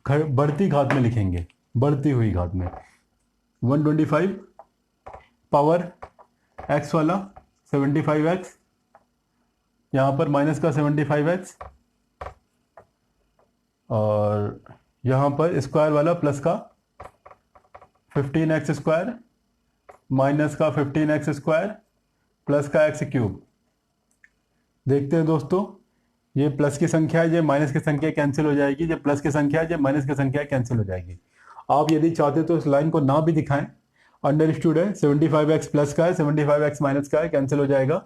बढ़ती घात में लिखेंगे, बढ़ती हुई घात में। 125 पावर एक्स वाला 75x, यहाँ पर माइनस का 75x, और यहाँ पर स्क्वायर वाला प्लस का 15x स्क्वायर माइनस का 15x स्क्वायर प्लस का x क्यूब। देखते हैं दोस्तों, ये प्लस की संख्या है, ये माइनस की संख्या कैंसिल हो जाएगी, ये प्लस की संख्या है, ये माइनस की संख्या कैंसिल हो जाएगी। आप यदि चाहते तो इस लाइन को ना भी दिखाएं, अंडरस्टूड है। 75x प्लस का है, 75x माइनस का है, कैंसिल हो जाएगा।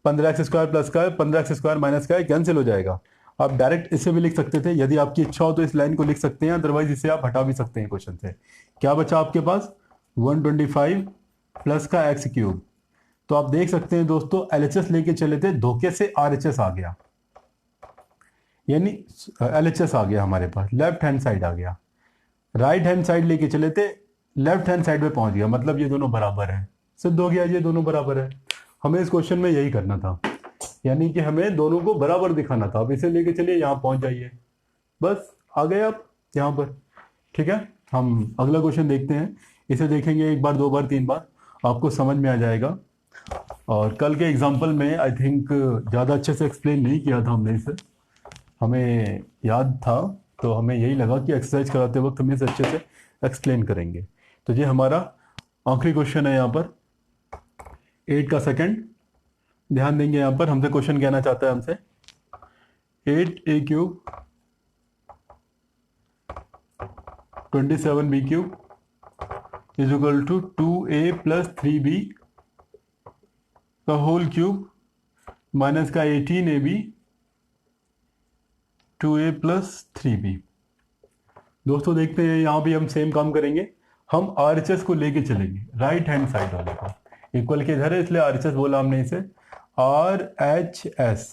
15x स्क्वायर प्लस का है, 15x स्क्वायर माइनस का है, कैंसिल हो जाएगा। आप डायरेक्ट इसे भी लिख सकते थे, यदि आपकी इच्छा हो तो इस लाइन को लिख सकते हैं, अदरवाइज इसे आप हटा भी सकते हैं क्वेश्चन से। क्या बचा आपके पास? 125 प्लस का x क्यूब। तो आप देख सकते हैं दोस्तों, LHS लेके चले थे, धोखे से RHS आ गया, यानी LHS आ गया हमारे पास, लेफ्ट हैंड साइड आ गया। राइट हैंड साइड लेके चले थे, लेफ्ट हैंड साइड पे पहुंच गया, मतलब ये दोनों बराबर है, सिद्ध हो गया ये दोनों बराबर है। हमें इस क्वेश्चन में यही करना था, यानी कि हमें दोनों को बराबर दिखाना था। अब इसे लेके चलिए, यहाँ पहुंच जाइए, बस आ गए आप यहाँ पर। ठीक है, हम अगला क्वेश्चन देखते हैं। इसे देखेंगे एक बार, दो बार, तीन बार, आपको समझ में आ जाएगा। और कल के एग्जाम्पल में आई थिंक ज़्यादा अच्छे से एक्सप्लेन नहीं किया था हमने इसे, हमें याद था, तो हमें यही लगा कि एक्सरसाइज कराते वक्त हम इसे अच्छे से एक्सप्लेन करेंगे। तो ये हमारा आखिरी क्वेश्चन है यहाँ पर, 8 का सेकंड। ध्यान देंगे यहाँ पर, हमसे क्वेश्चन कहना चाहता है हमसे 8a cube 27b cube is equal to 2a plus 3b का होल क्यूब माइनस का 18ab 2a प्लस 3b। दोस्तों देखते हैं, यहाँ भी हम सेम काम करेंगे, हम RHS को लेके चलेंगे, राइट हैंड साइड वाले को। इक्वल के इधर है इसलिए RHS बोला हमने इसे, RHS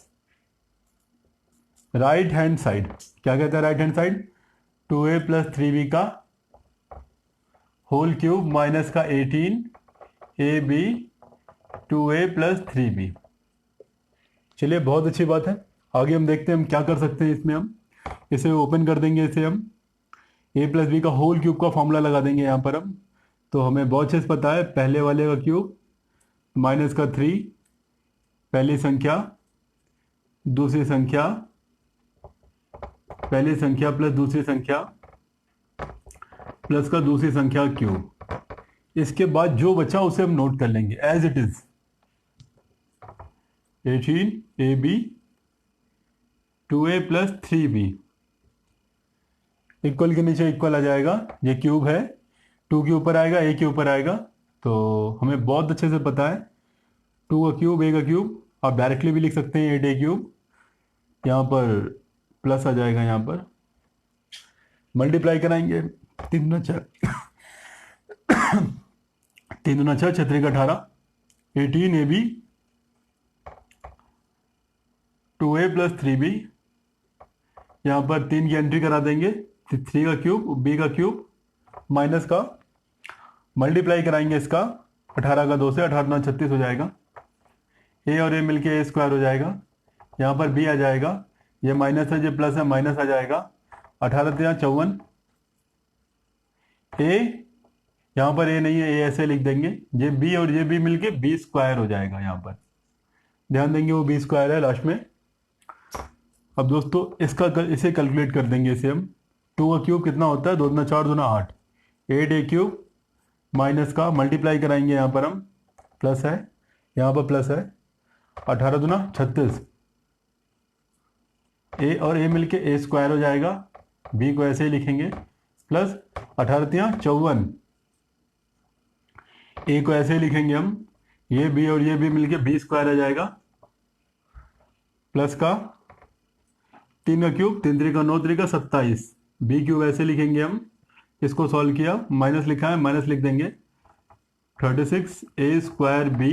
राइट हैंड साइड। क्या कहता है right hand side? 2a plus 3b का होल क्यूब माइनस का 18ab 2a प्लस 3b। चलिए, बहुत अच्छी बात है। आगे हम देखते हैं हम क्या कर सकते हैं इसमें। हम इसे ओपन कर देंगे, इसे हम a प्लस बी का होल क्यूब का फॉर्मूला लगा देंगे यहाँ पर हम। तो हमें बहुत अच्छे से पता है, पहले वाले का क्यूब माइनस का 3, पहली संख्या, दूसरी संख्या, पहली संख्या प्लस दूसरी संख्या प्लस का दूसरी संख्या क्यूब। इसके बाद जो बचा उसे हम नोट कर लेंगे as it is, 18ab 2a plus 3b। Equal के नीचे इक्वल आ जाएगा, ये क्यूब है, 2 के ऊपर आएगा, a के ऊपर आएगा। तो हमें बहुत अच्छे से पता है 2 का क्यूब, a का क्यूब। आप डायरेक्टली भी लिख सकते हैं 8a क्यूब, यहाँ पर प्लस आ जाएगा, यहाँ पर मल्टीप्लाई कराएंगे, 3 दूना 6 3 दूना 6 6 का 18, 18ab 2a प्लस 3b। यहाँ पर 3 की एंट्री करा देंगे, 3 का क्यूब, b का क्यूब, माइनस का मल्टीप्लाई कराएंगे इसका 18 का 2 से, 18 दूना 36 हो जाएगा। a और a मिलके a स्क्वायर हो जाएगा, यहाँ पर b आ जाएगा, ये माइनस है, ये प्लस है, माइनस आ जाएगा, 18 3 54। a यहाँ पर a नहीं है, a ऐसे लिख देंगे, ये b और ये b मिलके b स्क्वायर हो जाएगा। यहाँ पर ध्यान देंगे वो b स्क्वायर है लास्ट में। अब दोस्तों इसे कैलकुलेट कर देंगे, इसे हम 2 का क्यूब कितना होता है, 2 दूना 4 दूना 8, 8a क्यूब माइनस का मल्टीप्लाई कराएंगे, यहाँ पर हम प्लस है, यहाँ पर प्लस है, 18 दूना 36, a और a मिलके a स्क्वायर हो जाएगा, b को ऐसे ही लिखेंगे, प्लस 18 3 54, a को ऐसे ही लिखेंगे हम, ये b और ये b मिलके b स्क्वायर आ जाएगा, प्लस का 3 का क्यूब, 3 3 का 9 3 का 27, b क्यूब ऐसे लिखेंगे हम। इसको सॉल्व किया, माइनस लिखा है, माइनस लिख देंगे, 36 a स्क्वायर b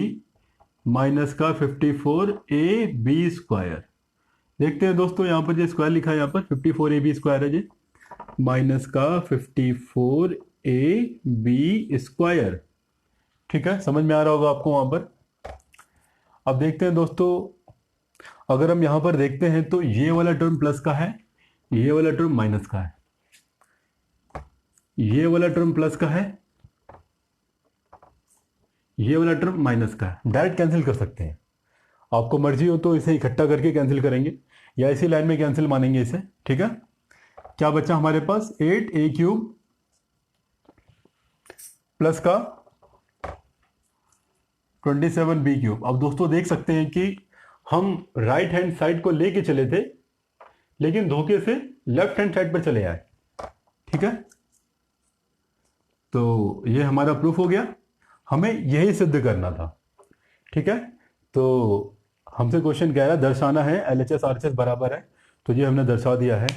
माइनस का 54 a b स्क्वायर। देखते हैं दोस्तों, यहाँ पर जो स्क्वायर लिखा है, यहाँ पर 54 a b स्क्वायर है जी, माइनस का 54 a b स्क्वायर। ठीक है, समझ में आ रहा होगा आपको वहां पर। अब देखते हैं दोस्तों, अगर हम यहां पर देखते हैं तो ये वाला टर्म प्लस का है, ये वाला टर्म माइनस का है, ये वाला टर्म प्लस का है, ये वाला टर्म माइनस का है, डायरेक्ट कैंसिल कर सकते हैं। आपको मर्जी हो तो इसे इकट्ठा करके कैंसिल करेंगे या इसी लाइन में कैंसिल मानेंगे इसे, ठीक है। क्या बचा हमारे पास, 8a³ प्लस का 27b³। अब दोस्तों देख सकते हैं कि हम राइट हैंड साइड को लेके चले थे लेकिन धोखे से लेफ्ट हैंड साइड पर चले आए, ठीक है। तो ये हमारा प्रूफ हो गया, हमें यही सिद्ध करना था, ठीक है। तो हमसे क्वेश्चन कह रहा है दर्शाना है LHS RHS बराबर है, तो ये हमने दर्शा दिया है।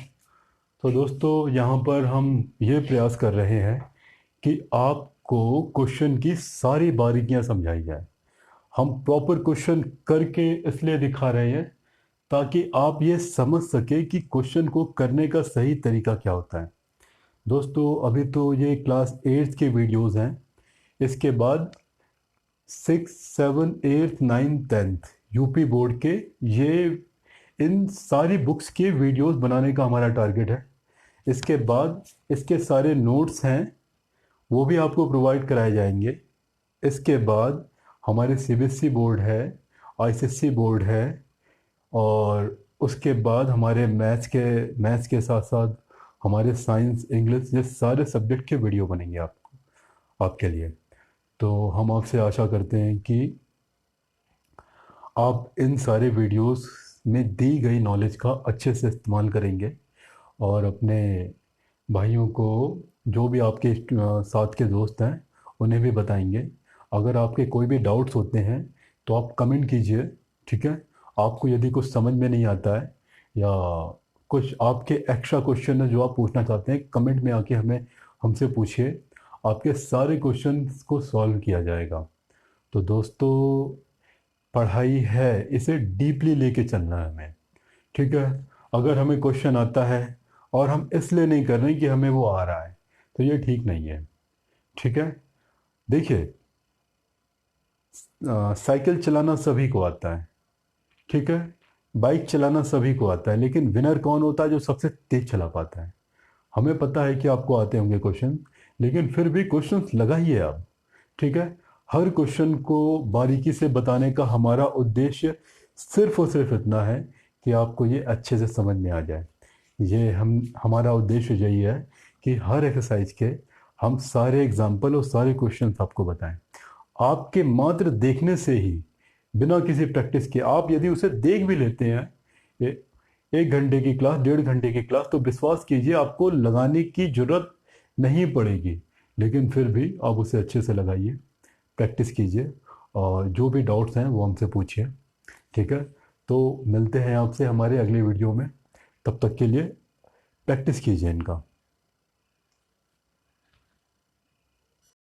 तो दोस्तों यहाँ पर हम ये प्रयास कर रहे हैं कि आपको क्वेश्चन की सारी बारीकियां समझाई जाए। हम प्रॉपर क्वेश्चन करके इसलिए दिखा रहे हैं ताकि आप ये समझ सके कि क्वेश्चन को करने का सही तरीका क्या होता है। दोस्तों अभी तो ये क्लास 8 के वीडियोस हैं, इसके बाद 6, 7, 8, 9, 10 यूपी बोर्ड के ये इन सारी बुक्स के वीडियोस बनाने का हमारा टारगेट है। इसके बाद इसके सारे नोट्स हैं वो भी आपको प्रोवाइड कराए जाएंगे। इसके बाद हमारे CBSE बोर्ड है, ICSE बोर्ड है, और उसके बाद हमारे मैथ्स के साथ साथ हमारे साइंस, इंग्लिश, ये सारे सब्जेक्ट के वीडियो बनेंगे आपके लिए। तो हम आपसे आशा करते हैं कि आप इन सारे वीडियोस में दी गई नॉलेज का अच्छे से इस्तेमाल करेंगे और अपने भाइयों को, जो भी आपके साथ के दोस्त हैं, उन्हें भी बताएंगे। अगर आपके कोई भी डाउट्स होते हैं तो आप कमेंट कीजिए, ठीक है। आपको यदि कुछ समझ में नहीं आता है या कुछ आपके एक्स्ट्रा क्वेश्चन है जो आप पूछना चाहते हैं, कमेंट में आके हमसे पूछिए, आपके सारे क्वेश्चंस को सॉल्व किया जाएगा। तो दोस्तों पढ़ाई है, इसे डीपली लेके चलना है हमें, ठीक है। अगर हमें क्वेश्चन आता है और हम इसलिए नहीं कर रहे कि हमें वो आ रहा है तो ये ठीक नहीं है, ठीक है। देखिए साइकिल चलाना सभी को आता है, ठीक है। बाइक चलाना सभी को आता है, लेकिन विनर कौन होता है, जो सबसे तेज चला पाता है। हमें पता है कि आपको आते होंगे क्वेश्चन, लेकिन फिर भी क्वेश्चन लगाइए आप, ठीक है। हर क्वेश्चन को बारीकी से बताने का हमारा उद्देश्य सिर्फ और सिर्फ इतना है कि आपको ये अच्छे से समझ में आ जाए। ये हमारा उद्देश्य यही है कि हर एक्सरसाइज के हम सारे एग्जाम्पल और सारे क्वेश्चन आपको बताएं। आपके मात्र देखने से ही, बिना किसी प्रैक्टिस के, आप यदि उसे देख भी लेते हैं 1 घंटे की क्लास, 1.5 घंटे की क्लास, तो विश्वास कीजिए आपको लगाने की जरूरत नहीं पड़ेगी। लेकिन फिर भी आप उसे अच्छे से लगाइए, प्रैक्टिस कीजिए और जो भी डाउट्स हैं वो हमसे पूछिए, ठीक है। तो मिलते हैं आपसे हमारे अगले वीडियो में, तब तक के लिए प्रैक्टिस कीजिए इनका।